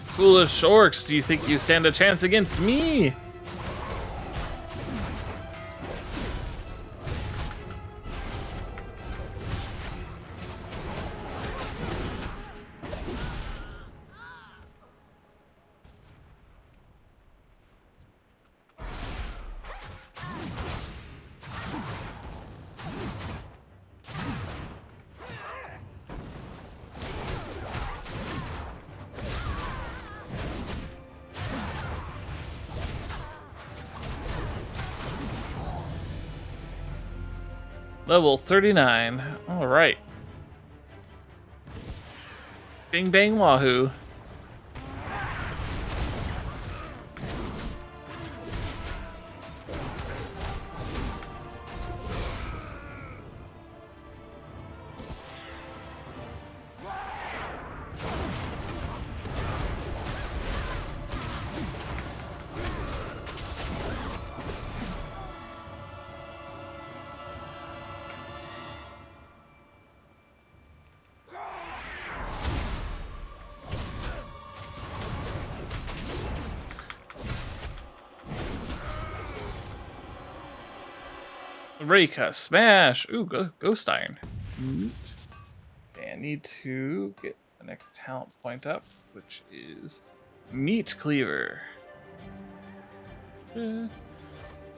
Foolish orcs, do you think you stand a chance against me? Level 39. All right. Bing bang wahoo. Reka, smash! Ooh, ghost iron. Neat. Okay, I need to get the next talent point up, which is meat cleaver. Let's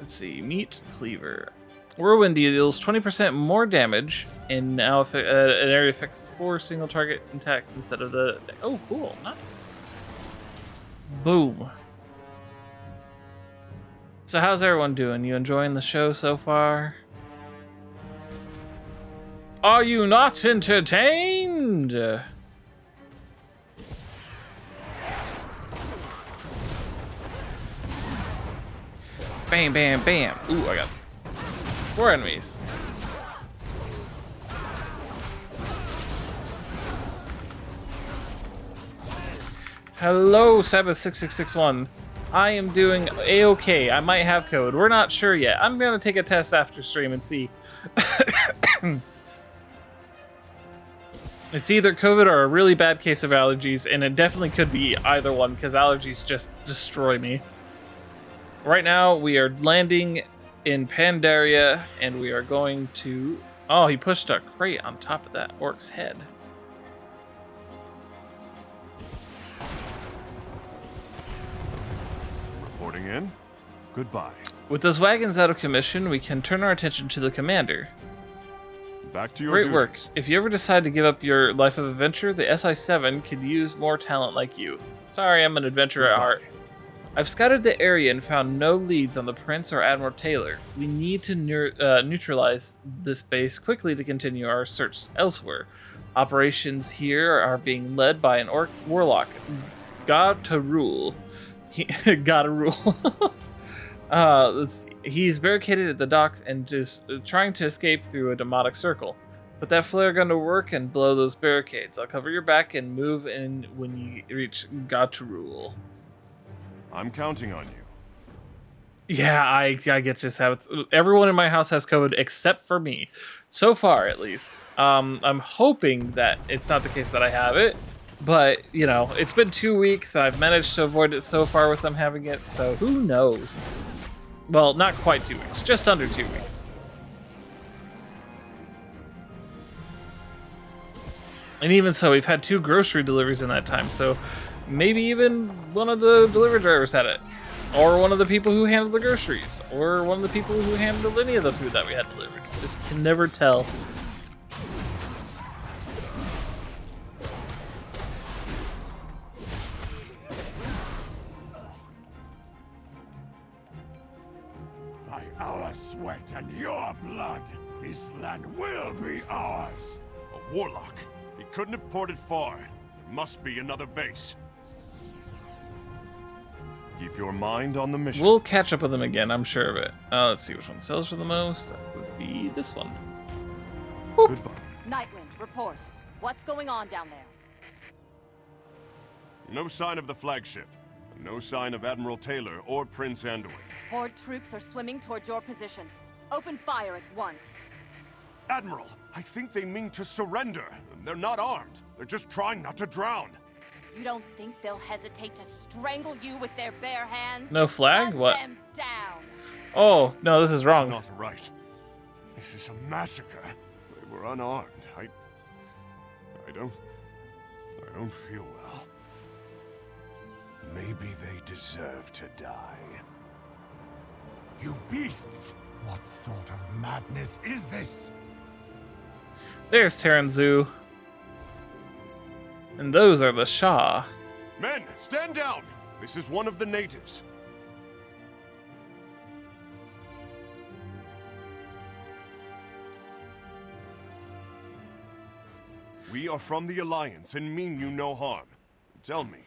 see, meat cleaver. Whirlwind deals 20% more damage, and now if an area affects 4 single target attack instead of the. Oh, cool, nice. Boom. So how's everyone doing? You enjoying the show so far? Are you not entertained? Bam, bam, bam. Ooh, I got 4 enemies. Hello, Sabbath6661. I am doing a-okay. I might have COVID. We're not sure yet. I'm gonna take a test after stream and see. It's either COVID or a really bad case of allergies, and it definitely could be either one because allergies just destroy me. Right now, we are landing in Pandaria, and we are going to... Oh, he pushed a crate on top of that orc's head. Reporting in. Goodbye. With those wagons out of commission, we can turn our attention to the commander. Back to your Great duties. work. If you ever decide to give up your life of adventure, the SI-7 could use more talent like you. Sorry, I'm an adventurer at heart. I've scouted the area and found no leads on the Prince or Admiral Taylor. We need to neutralize this base quickly to continue our search elsewhere. Operations here are being led by an orc warlock. God to rule. Gotta rule. Let's see. He's barricaded at the docks and just trying to escape through a demonic circle. Put that flare gun to work and blow those barricades. I'll cover your back and move in when you reach God to rule. I'm counting on you. Yeah, I get just how it's. Everyone in my house has COVID except for me, so far at least. I'm hoping that it's not the case that I have it, but you know, it's been 2 weeks. I've managed to avoid it so far with them having it, so who knows? Well, not quite 2 weeks, just under 2 weeks. And even so, we've had 2 grocery deliveries in that time, so maybe even one of the delivery drivers had it. Or one of the people who handled the groceries. Or one of the people who handled any of the food that we had delivered. Just can never tell. By our sweat and your blood, this land will be ours. A warlock. He couldn't have ported far. There must be another base. Keep your mind on the mission. We'll catch up with them again, I'm sure of it. Let's see which one sells for the most. That would be this one. Boop. Goodbye. Nightwind, report. What's going on down there? No sign of the flagship. No sign of Admiral Taylor or Prince Anduin. Horde troops are swimming towards your position. Open fire at once. Admiral, I think they mean to surrender. They're not armed. They're just trying not to drown. You don't think they'll hesitate to strangle you with their bare hands? No flag? Cut What? them down. Oh, no, this is wrong. Not right. This is a massacre. They were unarmed. I don't feel well. Maybe they deserve to die. You beasts! What sort of madness is this? There's Taranzu. And those are the Shah. Men, stand down! This is one of the natives. We are from the Alliance and mean you no harm. Tell me,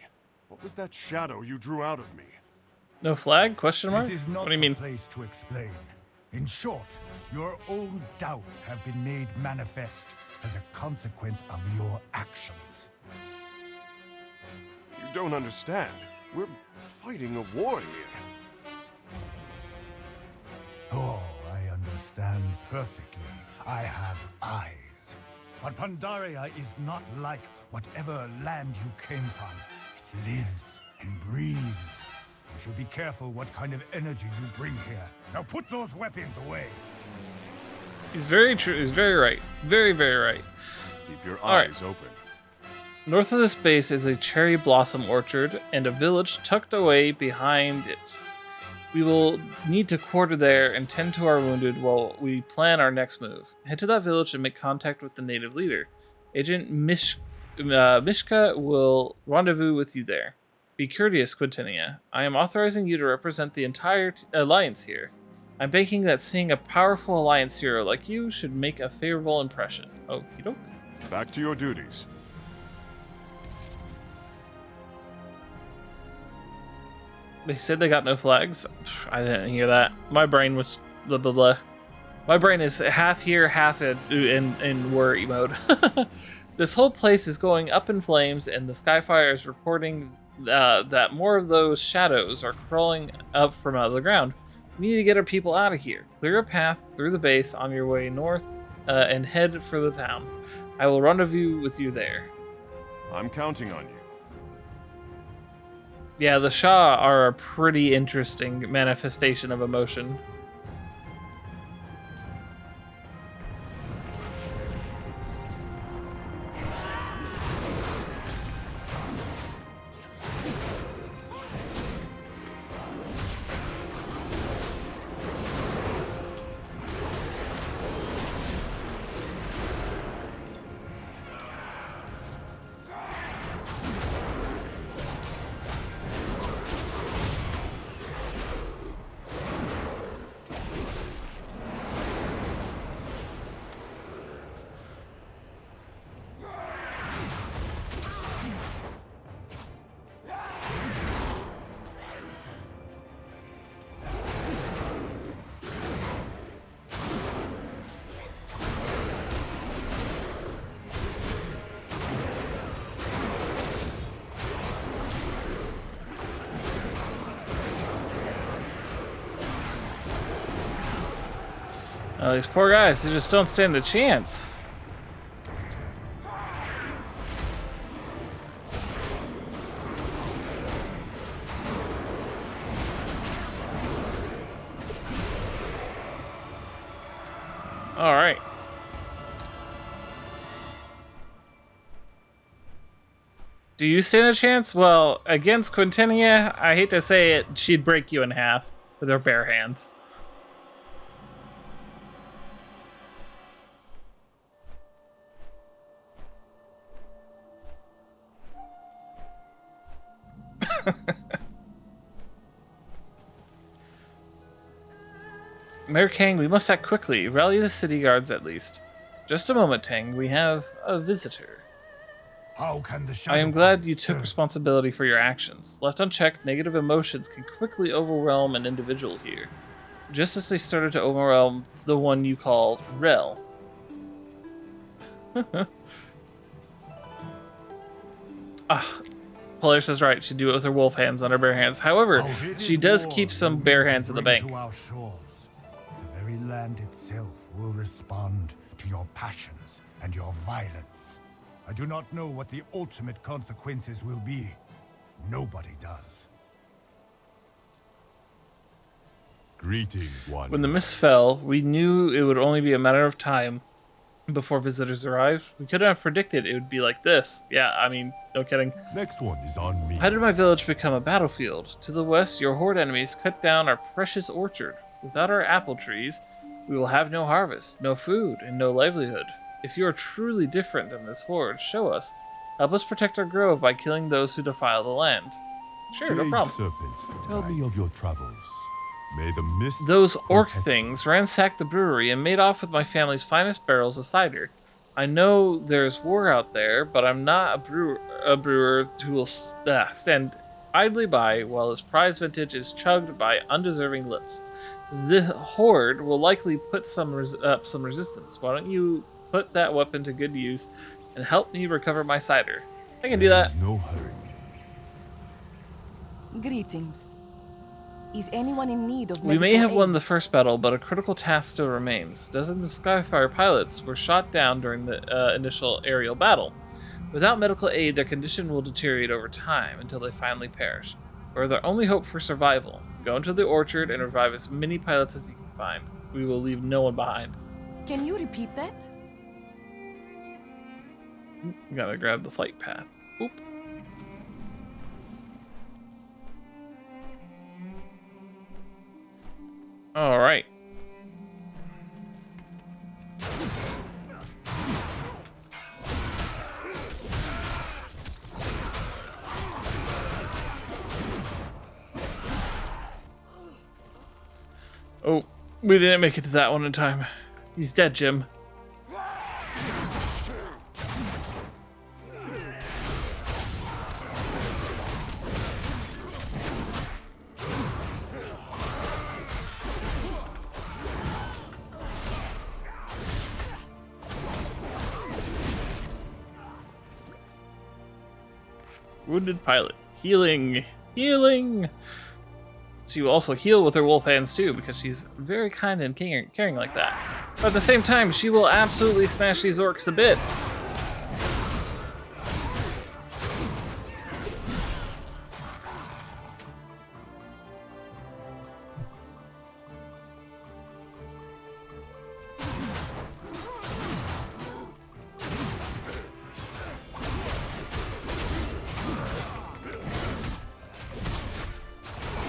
what was that shadow you drew out of me? No flag? Question mark? This is not What do you the mean? place to explain. In short, your own doubts have been made manifest as a consequence of your actions. You don't understand. We're fighting a war here. Oh, I understand perfectly. I have eyes. But Pandaria is not like whatever land you came from. It lives and breathes. You should be careful what kind of energy you bring here. Now put those weapons away. He's very true. He's very right. Very, very right. Keep your All right. eyes open. North of this base is a cherry blossom orchard and a village tucked away behind it. We will need to quarter there and tend to our wounded while we plan our next move. Head to that village and make contact with the native leader. Agent Mishka will rendezvous with you there. Be courteous, Quintinia. I am authorizing you to represent the entire Alliance here. I'm banking that seeing a powerful Alliance hero like you should make a favorable impression. Okie doke. Back to your duties. They said they got no flags. I didn't hear that. My brain was blah blah blah. My brain is half here, half in worry mode. This whole place is going up in flames, and the Skyfire is reporting that more of those shadows are crawling up from out of the ground. We need to get our people out of here. Clear a path through the base on your way north and head for the town. I will rendezvous with you there. I'm counting on you. Yeah, the Shah are a pretty interesting manifestation of emotion. Oh, these poor guys, they just don't stand a chance. All right. Do you stand a chance? Well, against Quintinia, I hate to say it, she'd break you in half with her bare hands. Mayor Kang, we must act quickly. Rally the city guards at least. Just a moment, Tang. We have a visitor. How can the I shadow am glad you serve? took responsibility for your actions. Left unchecked, negative emotions can quickly overwhelm an individual here. Just as they started to overwhelm the one you called Rel. Polaire says right, she'd do it with her wolf hands on her bare hands. However, she does keep some bare hands in the bank. To our shores. The very land itself will respond to your passions and your violence. I do not know what the ultimate consequences will be. Nobody does. Greetings, one. When the mist fell, we knew it would only be a matter of time before visitors arrived. We couldn't have predicted it would be like this. Yeah, I mean, no kidding. Next one is on me. How did my village become a battlefield? To the west, your horde enemies cut down our precious orchard. Without our apple trees, we will have no harvest, no food, and no livelihood. If you are truly different than this horde, show us. Help us protect our grove by killing those who defile the land. Sure, no problem. Serpent, tell me of your travels. May the mists Those orc protect things ransacked the brewery and made off with my family's finest barrels of cider. I know there's war out there, but I'm not a brewer who will stand idly by while his prize vintage is chugged by undeserving lips. The horde will likely put up some resistance. Why don't you put that weapon to good use and help me recover my cider? I can do that. There's no hurry. Greetings. Is anyone in need of We may medical have won aid? the first battle, but a critical task still remains. Dozens of Skyfire pilots were shot down during the initial aerial battle. Without medical aid, their condition will deteriorate over time until they finally perish. We're their only hope for survival. Go into the orchard and revive as many pilots as you can find. We will leave no one behind. Can you repeat that? Gotta grab the flight path. Oop. All right. Oh, we didn't make it to that one in time. He's dead, Jim. Wounded pilot. Healing. Healing! She will also heal with her wolf hands too, because she's very kind and caring like that. But at the same time, she will absolutely smash these orcs to bits.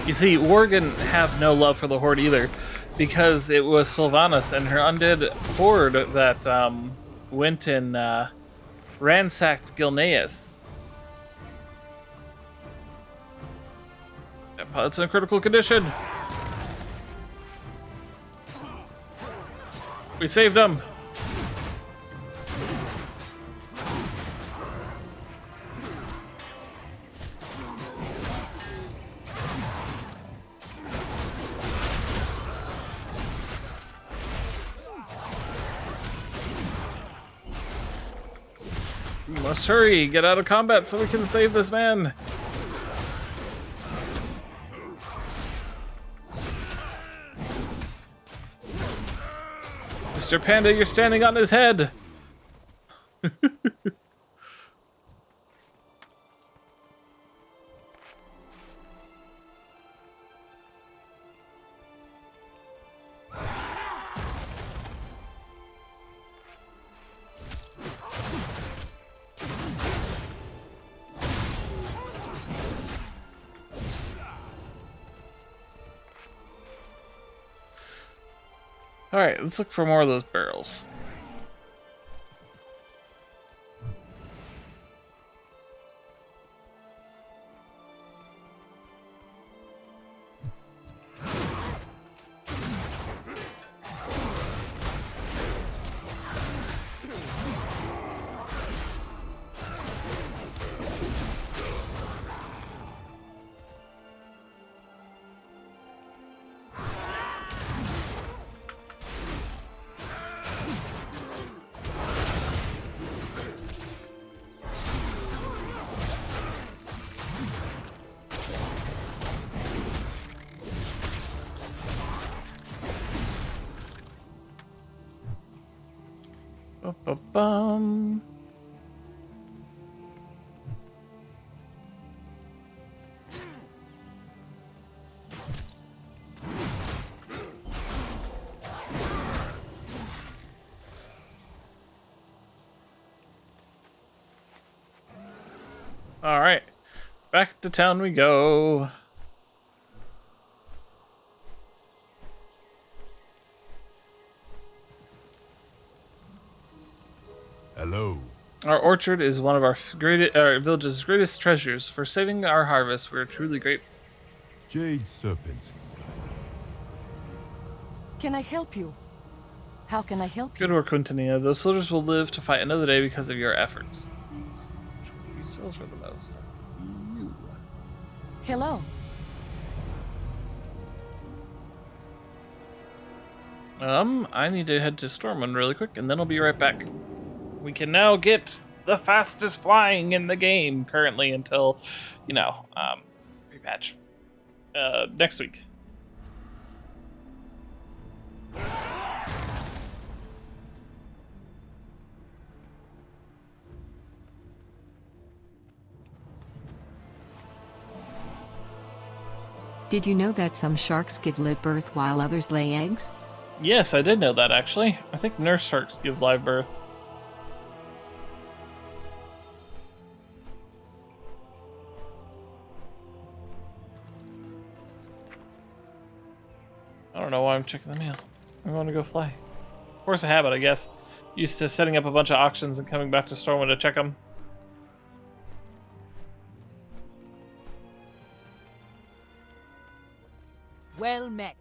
You see, Worgen have no love for the Horde either, because it was Sylvanas and her undead horde that went and ransacked Gilneas. That pilot's in a critical condition. We saved him. We must hurry, get out of combat so we can save this man. Mr. Panda, you're standing on his head. Alright, let's look for more of those barrels. Bum. All right, back to town we go. Hello. Our orchard is one of our village's greatest treasures. For saving our harvest, we are truly grateful. Jade Serpent. Can I help you? How can I help Good you? work, Quintanilla. Those soldiers will live to fight another day because of your efforts. Which one of you sells for the most? You. Hello. I need to head to Stormwind really quick, and then I'll be right back. We can now get the fastest flying in the game currently until, repatch. Next week. Did you know that some sharks give live birth while others lay eggs? Yes, I did know that actually. I think nurse sharks give live birth. I don't know why I'm checking the mail. I'm going to go fly. Force of habit, I guess. Used to setting up a bunch of auctions and coming back to Stormwind to check them. Well met.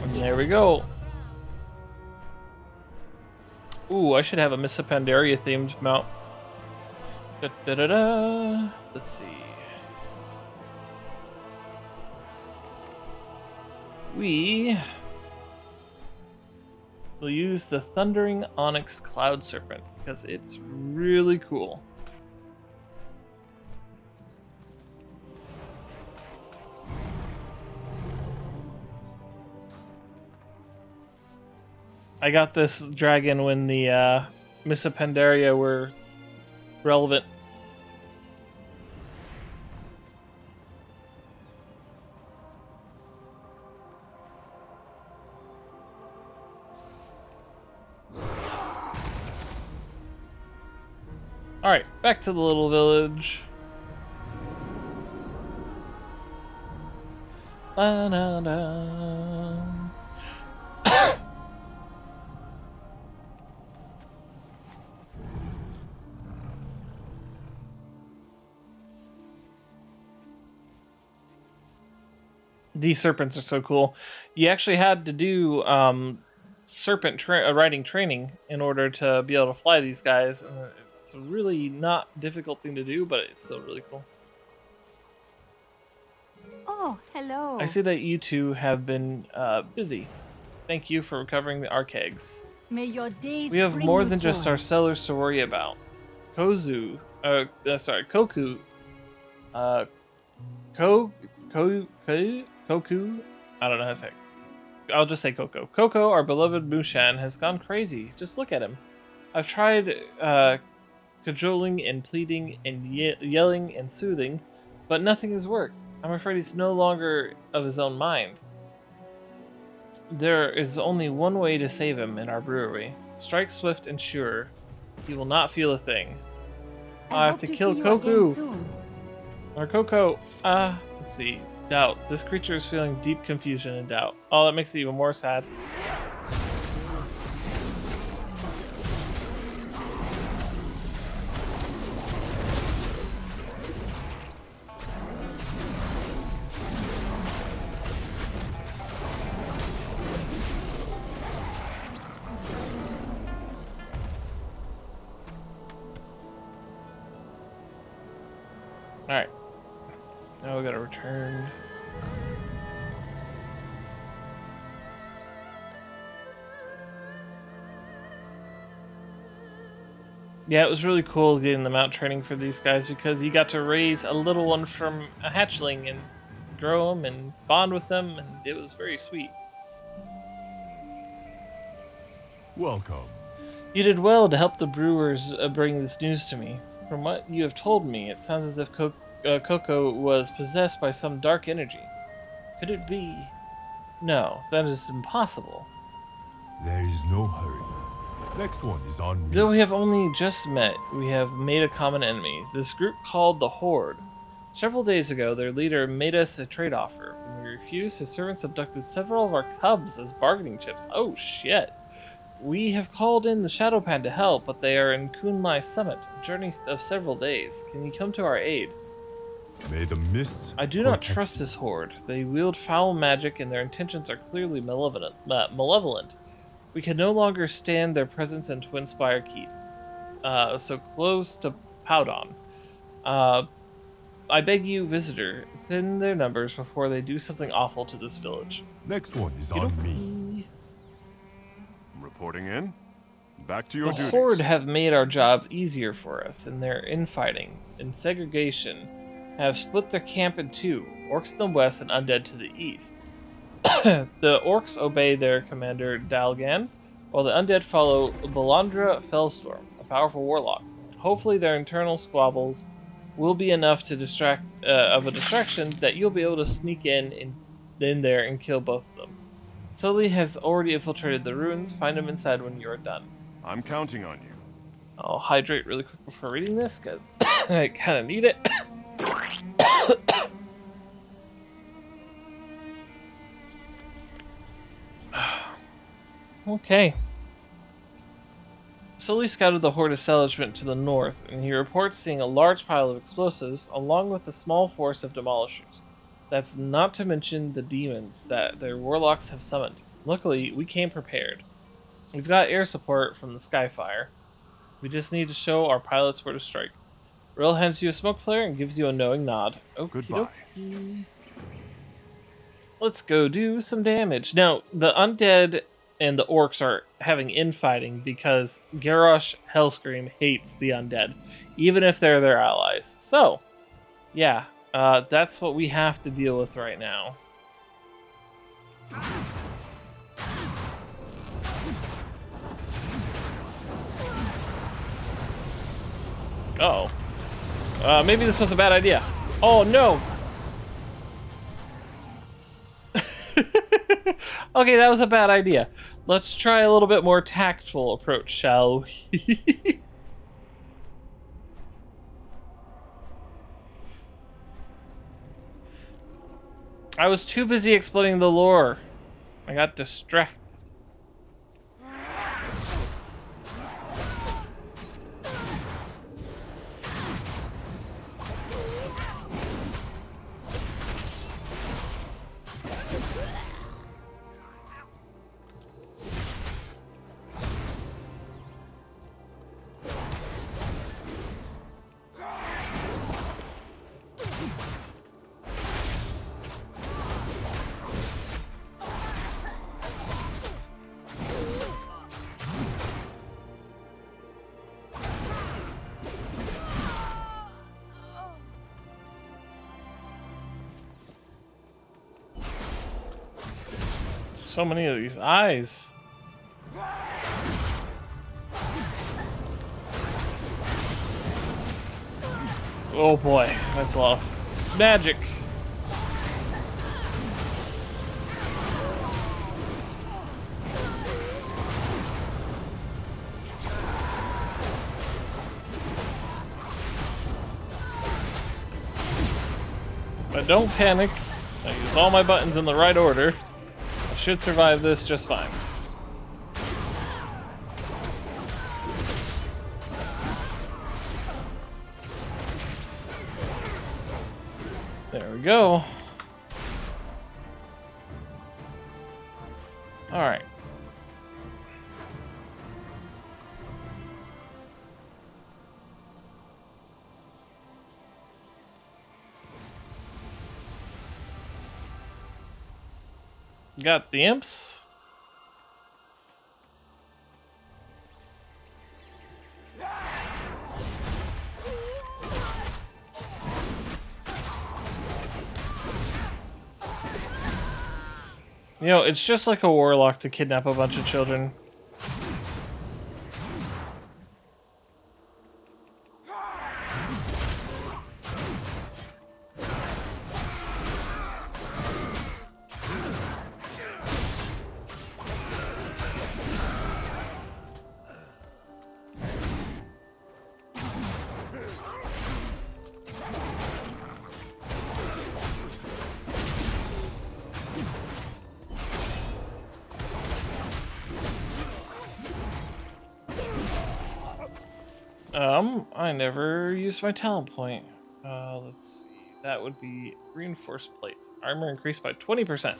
And there we go. Ooh, I should have a Miss Pandaria themed mount. Da, da, da, da. Let's see. We will use the Thundering Onyx Cloud Serpent because it's really cool. I got this dragon when the Miss Pandaria were relevant. Alright, back to the little village. Da-da-da. These serpents are so cool. You actually had to do serpent riding training in order to be able to fly these guys. It's a really not difficult thing to do, but it's still really cool. Oh, hello. I see that you two have been busy. Thank you for recovering our kegs. May your days We have bring more you than just joy. our cellars to worry about. Koku, Koku, I don't know how to say it. I'll just say Coco. Coco, our beloved Mushan, has gone crazy. Just look at him. I've tried cajoling and pleading and yelling and soothing, but nothing has worked. I'm afraid he's no longer of his own mind. There is only one way to save him in our brewery. Strike swift and sure. He will not feel a thing. I have hope to see kill you Koku. again soon. Or Coco. Let's see. Doubt. This creature is feeling deep confusion and doubt. Oh, that makes it even more sad. Alright. Now we gotta return. Yeah, it was really cool getting the mount training for these guys because you got to raise a little one from a hatchling and grow them and bond with them, and it was very sweet. Welcome. You did well to help the brewers bring this news to me. From what you have told me, it sounds as if Coco was possessed by some dark energy. Could it be? No, that is impossible. There is no hurry. Next one is on me. Though we have only just met, we have made a common enemy. This group called the Horde. Several days ago, their leader made us a trade offer. When we refused, his servants abducted several of our cubs as bargaining chips. Oh shit. We have called in the Shadowpan to help, but they are in Kunlai Summit, a journey of several days. Can you come to our aid? May the mists I do not protect trust this horde. They wield foul magic and their intentions are clearly malevolent. We can no longer stand their presence in Twin Spire Keep, so close to Powdon. I beg you, visitor, thin their numbers before they do something awful to this village. Next one is on me. Reporting in. Back to your The duties. Horde have made our jobs easier for us, and their infighting and segregation have split their camp in two, orcs in the west and undead to the east. The orcs obey their commander Dalgan, while the undead follow Balandra Fellstorm, a powerful warlock. Hopefully their internal squabbles will be enough to distract of a distraction that you'll be able to sneak in there and kill both of them. Sully has already infiltrated the ruins. Find him inside when you are done. I'm counting on you. I'll hydrate really quick before reading this, because I kind of need it. Okay. Sully scouted the Horde establishment to the north, and he reports seeing a large pile of explosives, along with a small force of demolishers. That's not to mention the demons that their warlocks have summoned. Luckily, we came prepared. We've got air support from the Skyfire. We just need to show our pilots where to strike. Rill hands you a smoke flare and gives you a knowing nod. Goodbye. Let's go do some damage. Now, the undead and the orcs are having infighting because Garrosh Hellscream hates the undead, even if they're their allies. So, yeah, that's what we have to deal with right now. Uh-oh. Maybe this was a bad idea. Oh, no! Okay, that was a bad idea. Let's try a little bit more tactful approach, shall we? I was too busy explaining the lore. I got distracted. So many of these eyes. Oh boy, that's a lot of magic. But don't panic. I use all my buttons in the right order. I should survive this just fine. There we go. All right. Got the imps. You know, it's just like a warlock to kidnap a bunch of children. I never used my talent point. Let's see. That would be reinforced plates. Armor increased by 20%.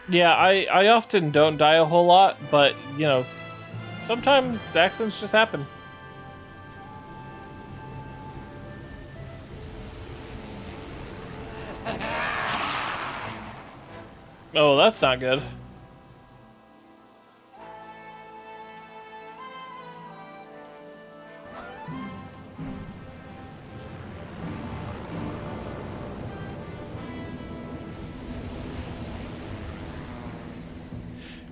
Yeah, I often don't die a whole lot, but, you know, sometimes accidents just happen. Oh, that's not good.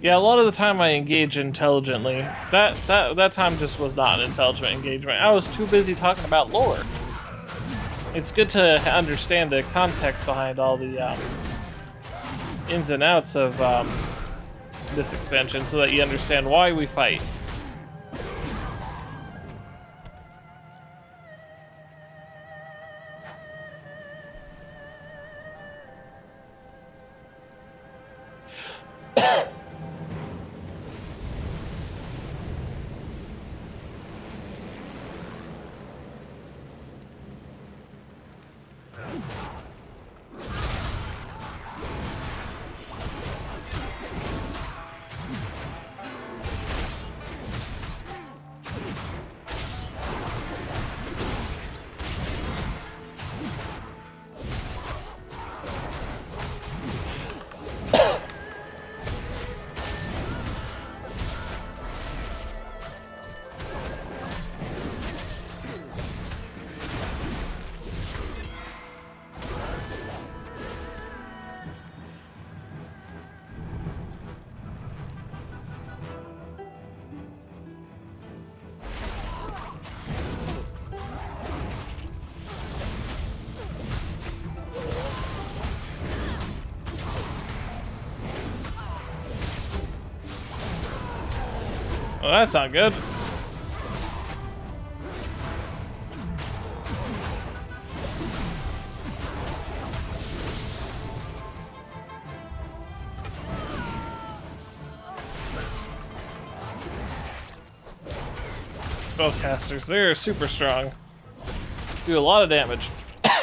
Yeah, a lot of the time I engage intelligently. That time just was not an intelligent engagement. I was too busy talking about lore. It's good to understand the context behind all the ins and outs of this expansion so that you understand why we fight. Well, that's not good. Spellcasters, they're super strong. Do a lot of damage.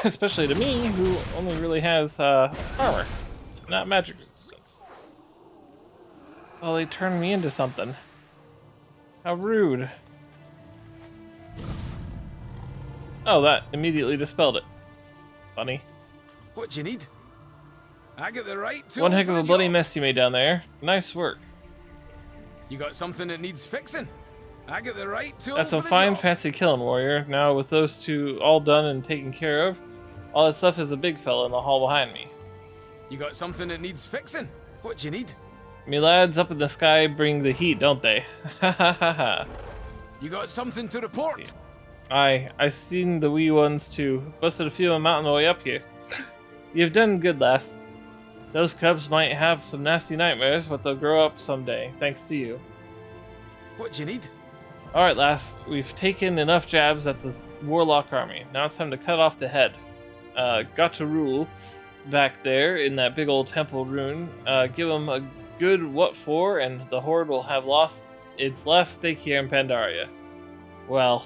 Especially to me, who only really has armor, not magic resistance. Oh, they turned me into something. How rude. Oh, that immediately dispelled it. Funny. What do you need? I got the right tool. One heck for of the a bloody job. mess you made down there. Nice work. You got something that needs fixing? I got the right tool. That's for a the fine, job. fancy killing, warrior. Now, with those two all done and taken care of, all that stuff is a big fella in the hall behind me. You got something that needs fixing? What do you need? Me lads up in the sky bring the heat, don't they? Ha ha ha ha. You got something to report? I seen the wee ones too. Busted a few of them out on the way up here. You've done good, lass. Those cubs might have some nasty nightmares, but they'll grow up someday, thanks to you. What do you need? Alright, lass. We've taken enough jabs at this warlock army. Now it's time to cut off the head. Got to rule back there in that big old temple rune. Give him a good what for, and the horde will have lost its last stake here in Pandaria. Well,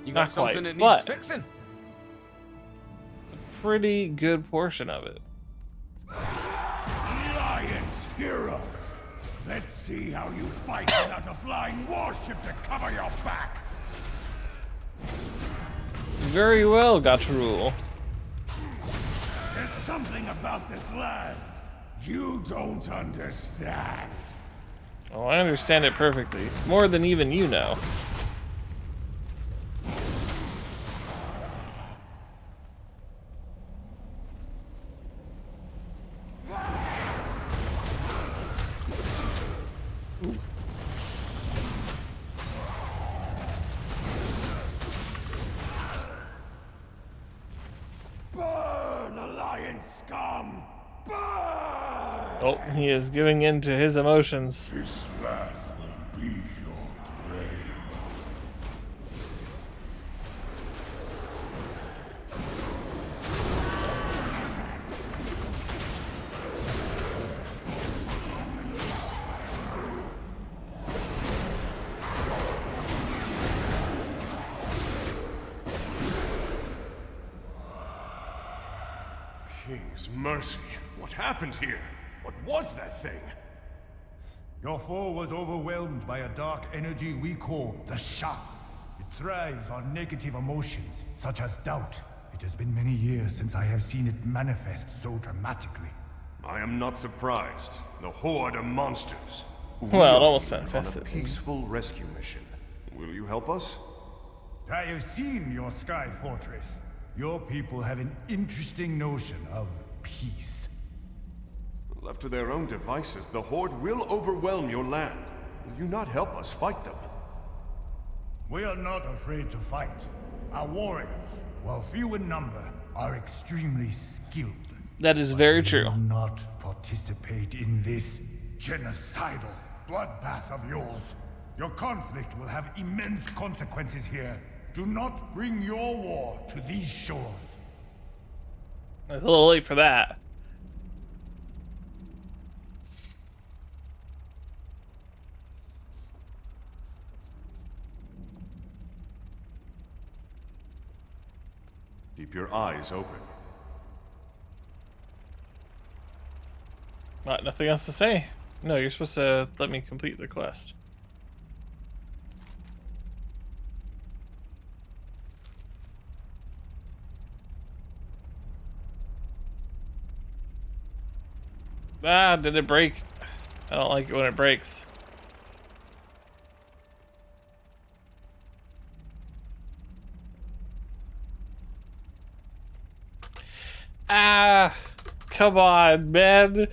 You not got something quite, that needs but fixing? it's a pretty good portion of it. Alliance hero! Let's see how you fight without a flying warship to cover your back! Very well, got to rule. There's something about this land you don't understand. Oh, I understand it perfectly. More than even you know. Burn, Alliance scum! Burn! Oh, he is giving in to his emotions. This land will be your grave. King's mercy. What happened here? What was that thing? Your foe was overwhelmed by a dark energy we call the Shah. It thrives on negative emotions, such as doubt. It has been many years since I have seen it manifest so dramatically. I am not surprised. The Horde are monsters. Well, it We almost are here manifested. on a peaceful rescue mission. Will you help us? I have seen your Sky Fortress. Your people have an interesting notion of peace. Left to their own devices, the Horde will overwhelm your land. Will you not help us fight them? We are not afraid to fight. Our warriors, while few in number, are extremely skilled. That is very We true. will not participate in this genocidal bloodbath of yours. Your conflict will have immense consequences here. Do not bring your war to these shores. It's a little late for that. Keep your eyes open. What, nothing else to say? No, you're supposed to let me complete the quest. Ah, did it break? I don't like it when it breaks. Ah, come on, man.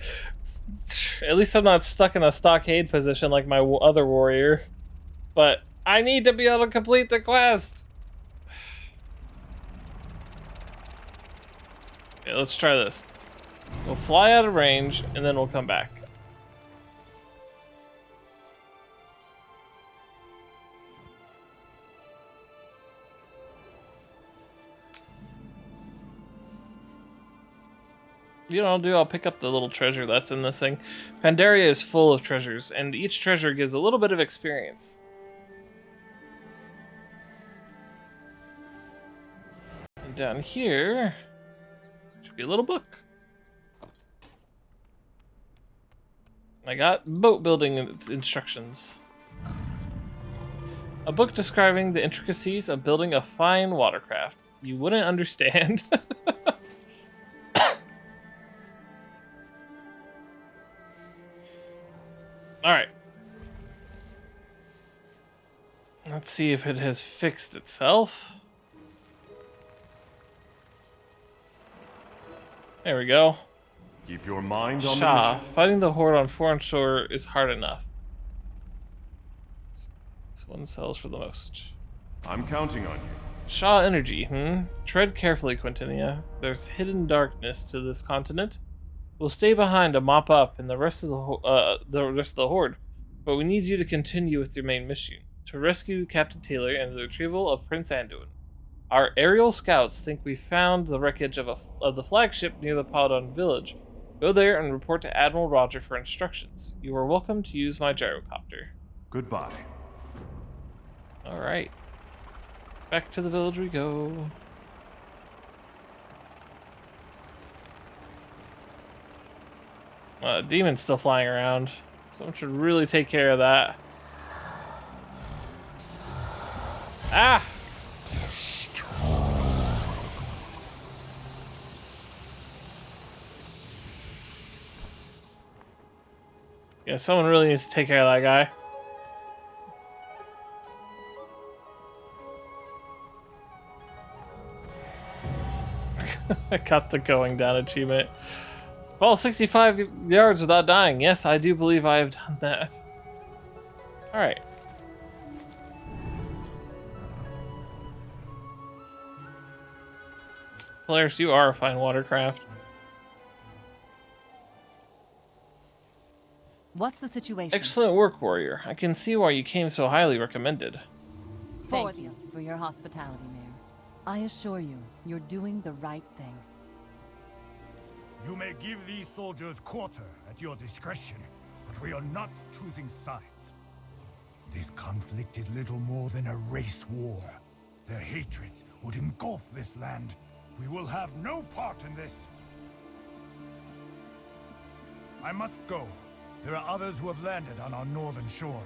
At least I'm not stuck in a stockade position like my other warrior. But I need to be able to complete the quest. Okay, let's try this. We'll fly out of range, and then we'll come back. You know what I'll do? I'll pick up the little treasure that's in this thing. Pandaria is full of treasures, and each treasure gives a little bit of experience. And down here should be a little book. I got boat building instructions. A book describing the intricacies of building a fine watercraft. You wouldn't understand. Alright. Let's see if it has fixed itself. There we go. Keep your mind on the Shah, mission. fighting the Horde on foreign shore is hard enough. This one sells for the most. I'm counting on you. Shah energy, Tread carefully, Quintinia. There's hidden darkness to this continent. We'll stay behind to mop up in the rest of the Horde, but we need you to continue with your main mission, to rescue Captain Taylor and the retrieval of Prince Anduin. Our aerial scouts think we found the wreckage of the flagship near the Paladon village. Go there and report to Admiral Roger for instructions. You are welcome to use my gyrocopter. Goodbye. Alright. Back to the village we go. Demon's still flying around. Someone should really take care of that. Ah! Yeah, someone really needs to take care of that guy. I got the going down achievement. Fall 65 yards without dying. Yes, I do believe I have done that. Alright. Polaris, you are a fine watercraft. What's the situation? Excellent work, warrior. I can see why you came so highly recommended. Thank you for your hospitality, Mayor. I assure you, you're doing the right thing. You may give these soldiers quarter at your discretion, but we are not choosing sides. This conflict is little more than a race war. Their hatreds would engulf this land. We will have no part in this. I must go. There are others who have landed on our northern shores.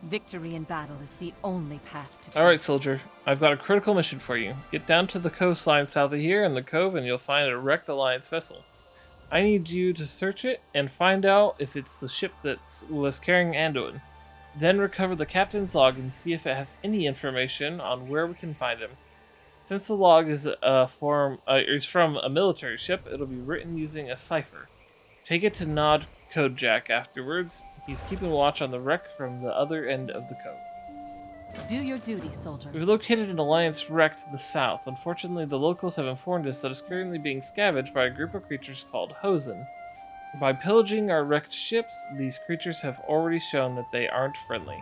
Victory in battle is the only path to Alright, peace. soldier. I've got a critical mission for you. Get down to the coastline south of here in the cove and you'll find a wrecked Alliance vessel. I need you to search it and find out if it's the ship that was carrying Anduin. Then recover the captain's log and see if it has any information on where we can find him. Since the log is from a military ship, it'll be written using a cipher. Take it to Nod Codejack afterwards. He's keeping watch on the wreck from the other end of the cove. Do your duty, soldier. We've located an Alliance wreck to the south. Unfortunately, the locals have informed us that it's currently being scavenged by a group of creatures called Hosen. By pillaging our wrecked ships, these creatures have already shown that they aren't friendly.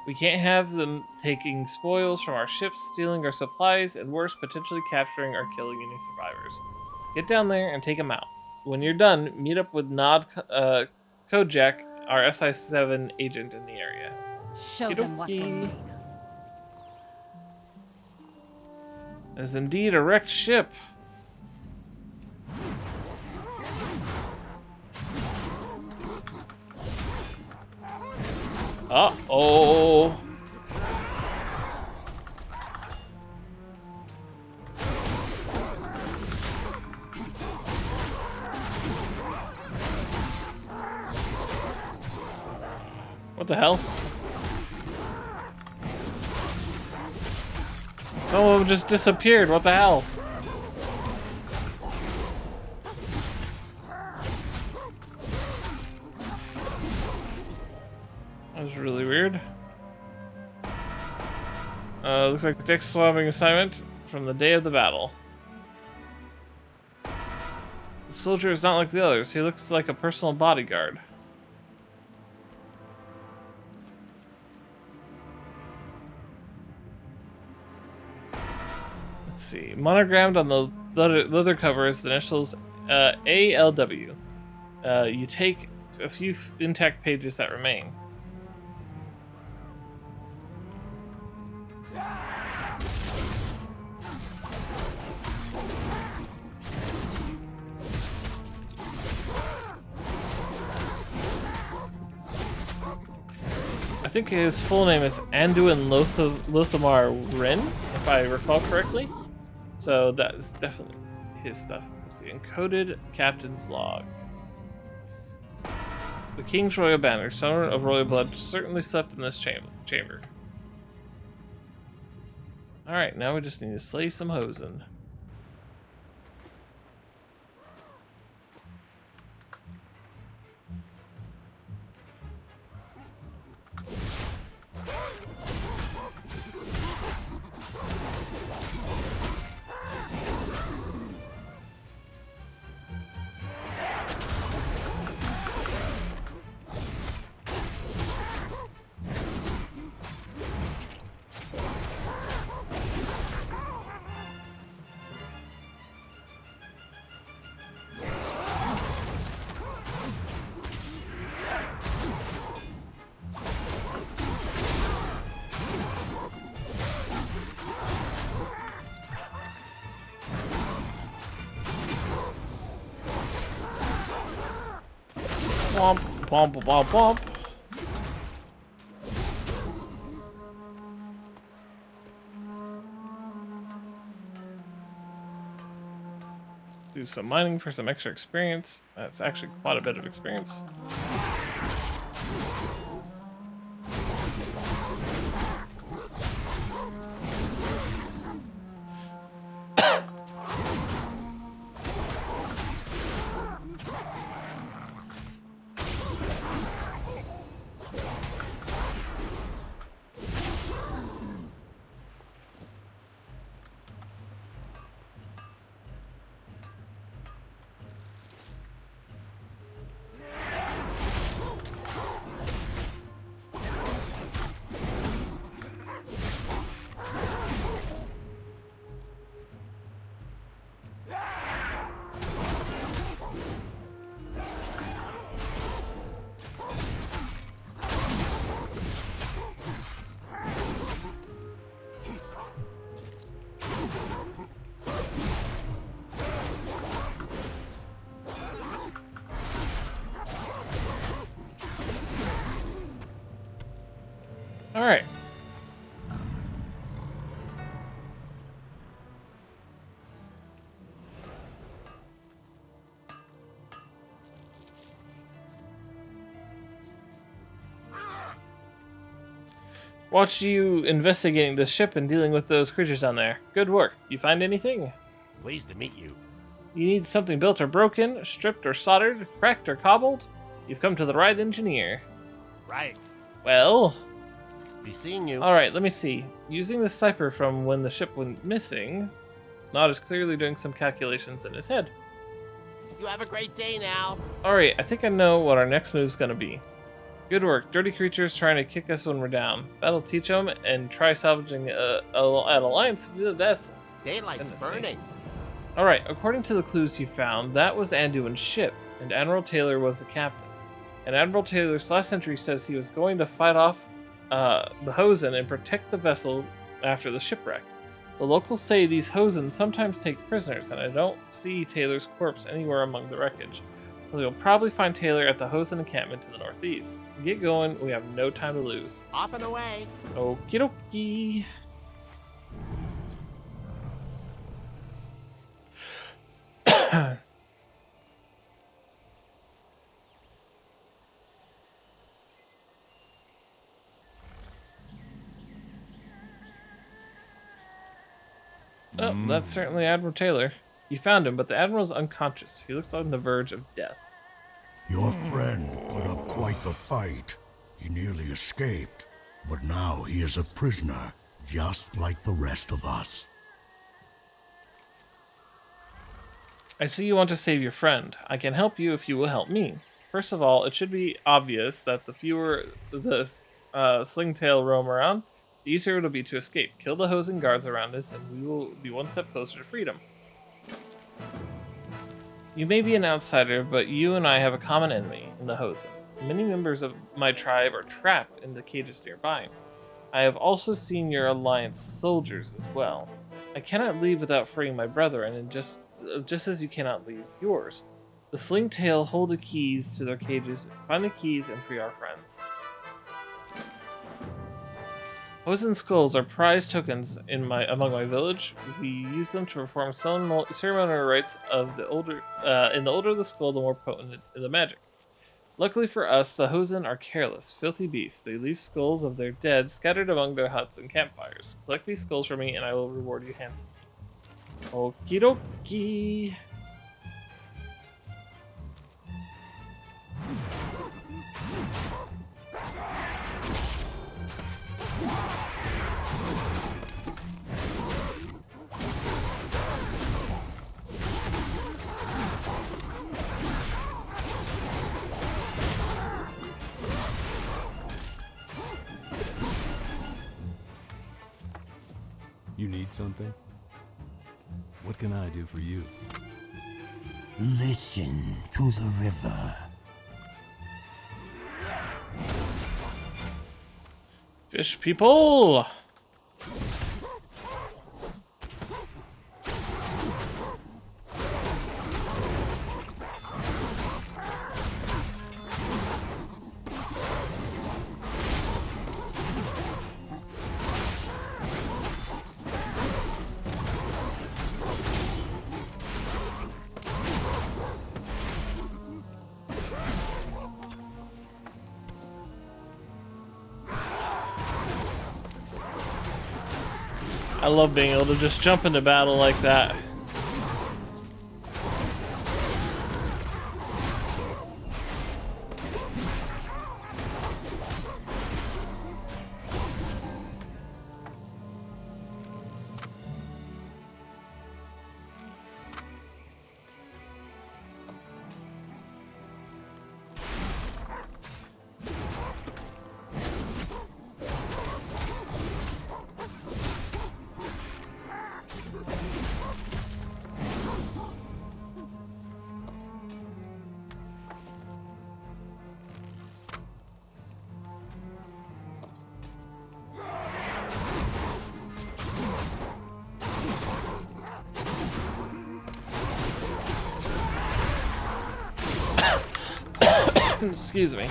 We can't have them taking spoils from our ships, stealing our supplies, and worse, potentially capturing or killing any survivors. Get down there and take them out. When you're done, meet up with Nod Kojak, our SI-7 agent in the area. Show them what they mean. It is indeed a wrecked ship. Uh-oh. What the hell? Some of them just disappeared. What the hell? That was really weird. Looks like the deck swabbing assignment from the day of the battle. The soldier is not like the others. He looks like a personal bodyguard. Let's see. Monogrammed on the leather cover is the initials ALW. You take a few intact pages that remain. I think his full name is Anduin Lothamar Rin, if I recall correctly. So that is definitely his stuff. Let's see, encoded captain's log. The King's Royal Banner, son of royal blood, certainly slept in this chamber. Alright, now we just need to slay some Hosen. Womp, womp, womp, womp. Do some mining for some extra experience. That's actually quite a bit of experience. All right. Watch you investigating the ship and dealing with those creatures down there. Good work. You find anything? Pleased to meet you. You need something built or broken, stripped or soldered, cracked or cobbled? You've come to the right engineer. Right. Well... Be seeing you. Alright, let me see. Using the cipher from when the ship went missing, Nod is clearly doing some calculations in his head. You have a great day now. Alright, I think I know what our next move's gonna be. Good work. Dirty creatures trying to kick us when we're down. That'll teach them, and try salvaging an alliance vessel. Daylight's burning. Alright, according to the clues you found, that was Anduin's ship, and Admiral Taylor was the captain. And Admiral Taylor's last entry says he was going to fight off the Hosen and protect the vessel after the shipwreck. The locals say these Hosen sometimes take prisoners, and I don't see Taylor's corpse anywhere among the wreckage. So you'll probably find Taylor at the Hosen encampment to the northeast. Get going, we have no time to lose. Off and away. Okie dokie. Oh, that's certainly Admiral Taylor. You found him, but the Admiral's unconscious. He looks on the verge of death. Your friend put up quite the fight. He nearly escaped, but now he is a prisoner, just like the rest of us. I see you want to save your friend. I can help you if you will help me. First of all, it should be obvious that the fewer the slingtail roam around, the easier it'll be to escape. Kill the Hosen guards around us, and we will be one step closer to freedom. You may be an outsider, but you and I have a common enemy in the Hosen. Many members of my tribe are trapped in the cages nearby. I have also seen your Alliance soldiers as well. I cannot leave without freeing my brother, and just as you cannot leave yours. The Slingtail hold the keys to their cages. Find the keys and free our friends. Hosen skulls are prized tokens among my village. We use them to perform ceremonial rites of the older. In the older the skull, the more potent the magic. Luckily for us, the Hosen are careless, filthy beasts. They leave skulls of their dead scattered among their huts and campfires. Collect these skulls for me, and I will reward you handsomely. Okie dokie. You need something? What can I do for you? Listen to the river. Fish people! I love being able to just jump into battle like that. Excuse me.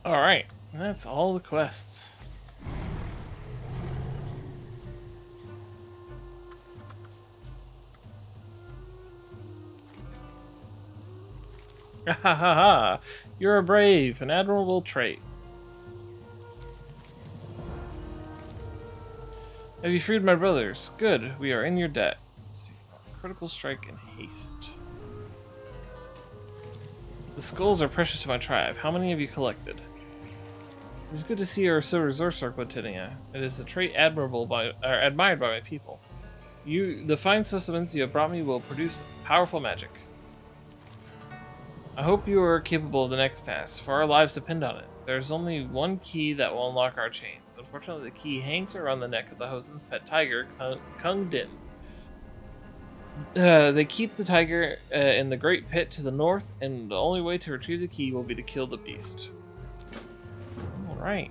Alright, that's all the quests. Ha ha ha! You're a brave, an admirable trait. Have you freed my brothers? Good, we are in your debt. Let's see. Critical strike and haste. The skulls are precious to my tribe. How many have you collected? It is good to see you are so resourceful, Quintinia. It is a trait admirable admired by my people. The fine specimens you have brought me will produce powerful magic. I hope you are capable of the next task, for our lives depend on it. There is only one key that will unlock our chains. Unfortunately, the key hangs around the neck of the Hosen's pet tiger, Kung Din. They keep the tiger in the Great Pit to the north, and the only way to retrieve the key will be to kill the beast. Alright.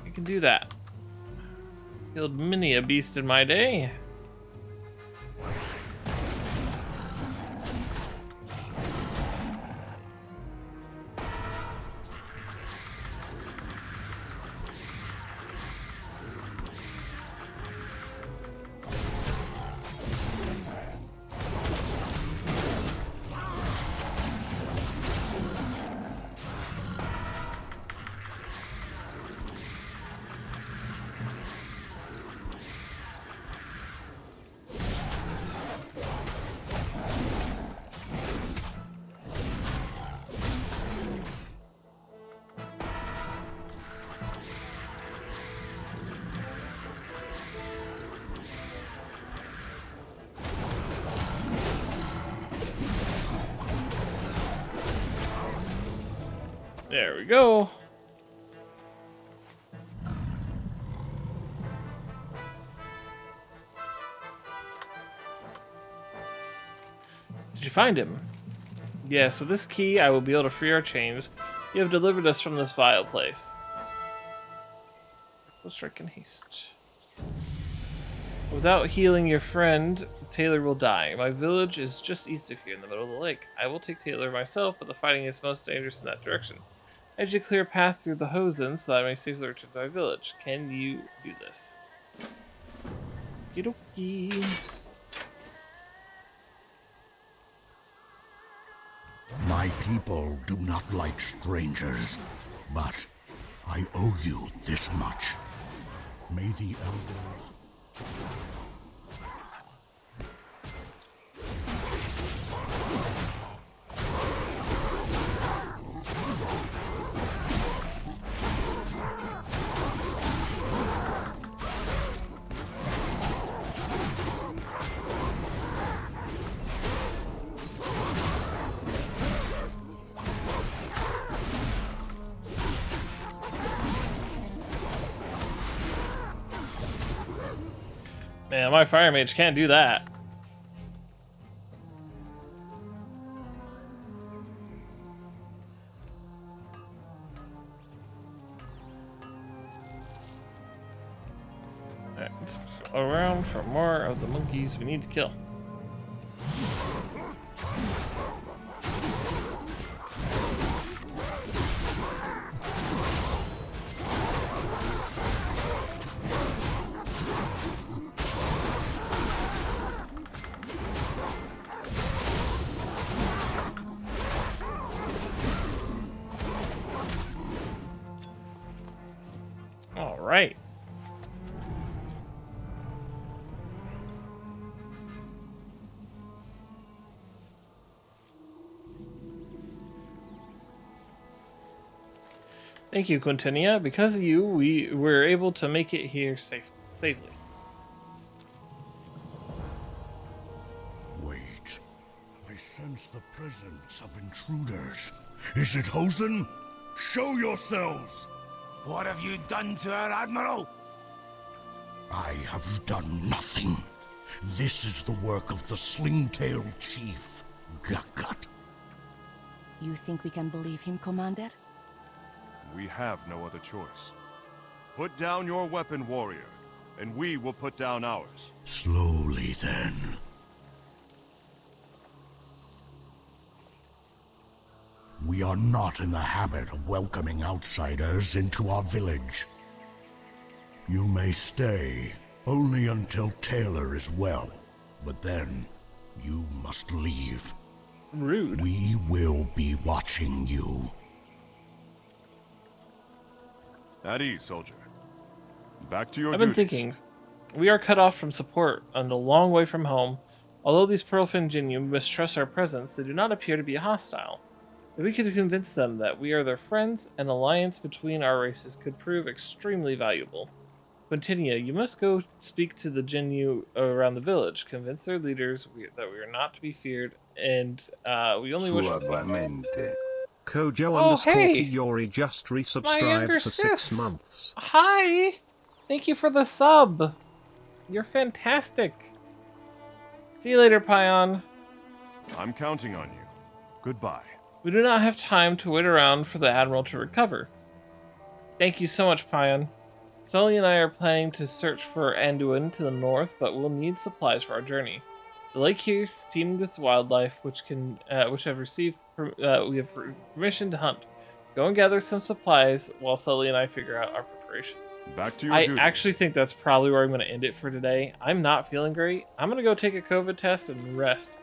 I can do that. Killed many a beast in my day. There we go. Did you find him? Yes, with this key I will be able to free our chains. You have delivered us from this vile place. Let's strike in haste. Without healing your friend, Taylor will die. My village is just east of here in the middle of the lake. I will take Taylor myself, but the fighting is most dangerous in that direction. I need you to clear a path through the Hosen so that I may safely return to my village. Can you do this? Okie My people do not like strangers, but I owe you this much. May the elders... Man, my fire mage can't do that. Alright, let's go around for more of the monkeys we need to kill. Right. Thank you, Quintinia. Because of you, we were able to make it here safely. Wait. I sense the presence of intruders. Is it Hosen? Show yourselves! What have you done to her, Admiral? I have done nothing. This is the work of the sling-tailed chief, Gakat. You think we can believe him, Commander? We have no other choice. Put down your weapon, warrior, and we will put down ours. Slowly, then. We are not in the habit of welcoming outsiders into our village. You may stay only until Taylor is well, but then you must leave. Rude. We will be watching you. At ease, soldier. Back to your I've been duties. thinking. We are cut off from support and a long way from home. Although these Pearlfin Jinyu mistrust our presence, they do not appear to be hostile. If we could convince them that we are their friends, an alliance between our races could prove extremely valuable. Quintinia, you must go speak to the Jinyu around the village. Convince their leaders that we are not to be feared, and we only wish for peace. Kojo Oh, underscore hey! Kiyori just My younger resubscribed for sis! 6 months. Hi! Thank you for the sub! You're fantastic! See you later, Pion. I'm counting on you. Goodbye. We do not have time to wait around for the Admiral to recover. Thank you so much, Pion. Sully and I are planning to search for Anduin to the north, but we'll need supplies for our journey. The lake here is teemed with wildlife, which have received we have permission to hunt. Go and gather some supplies while Sully and I figure out our preparations. Back to your I duties. actually think that's probably where I'm going to end it for today. I'm not feeling great. I'm going to go take a COVID test and rest.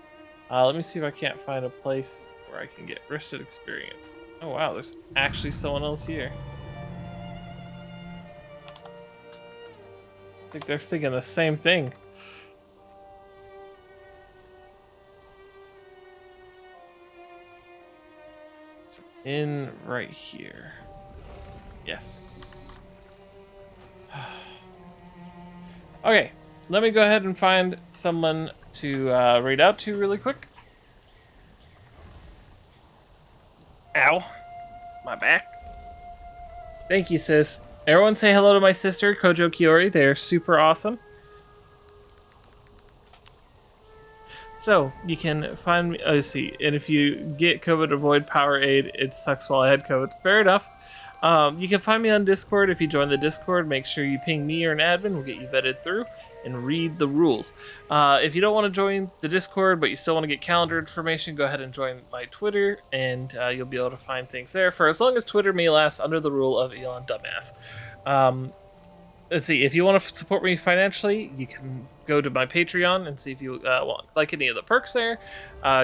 Let me see if I can't find a place where I can get rested experience. Oh wow, there's actually someone else here. I think they're thinking the same thing. So in right here. Yes. Okay, let me go ahead and find someone to raid out to really quick. Ow. My back. Thank you, sis. Everyone say hello to my sister, Kojo Kiori. They're super awesome. So, you can find me... Oh, see. And if you get COVID, avoid power aid. It sucks while I had COVID. Fair enough. You can find me on Discord. If you join the Discord, make sure you ping me or an admin. We'll get you vetted through and read the rules. If you don't want to join the Discord, but you still want to get calendar information, go ahead and join my Twitter, and you'll be able to find things there for as long as Twitter may last under the rule of Elon Dumbass. Let's see. If you want to support me financially, you can go to my Patreon and see if you want like any of the perks there.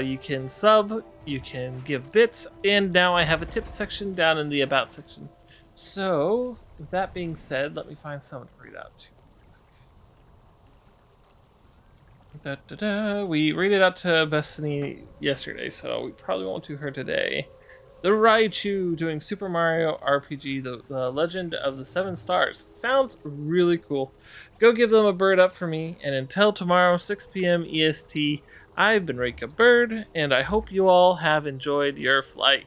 You can sub, you can give bits, and now I have a tips section down in the about section. So, with that being said, let me find someone to read out to. We raided out to Bethany yesterday, so we probably won't do her today. The Raichu doing Super Mario RPG, the Legend of the Seven Stars. Sounds really cool. Go give them a bird up for me, and until tomorrow, 6 p.m. EST, I've been Reika Bird, and I hope you all have enjoyed your flight.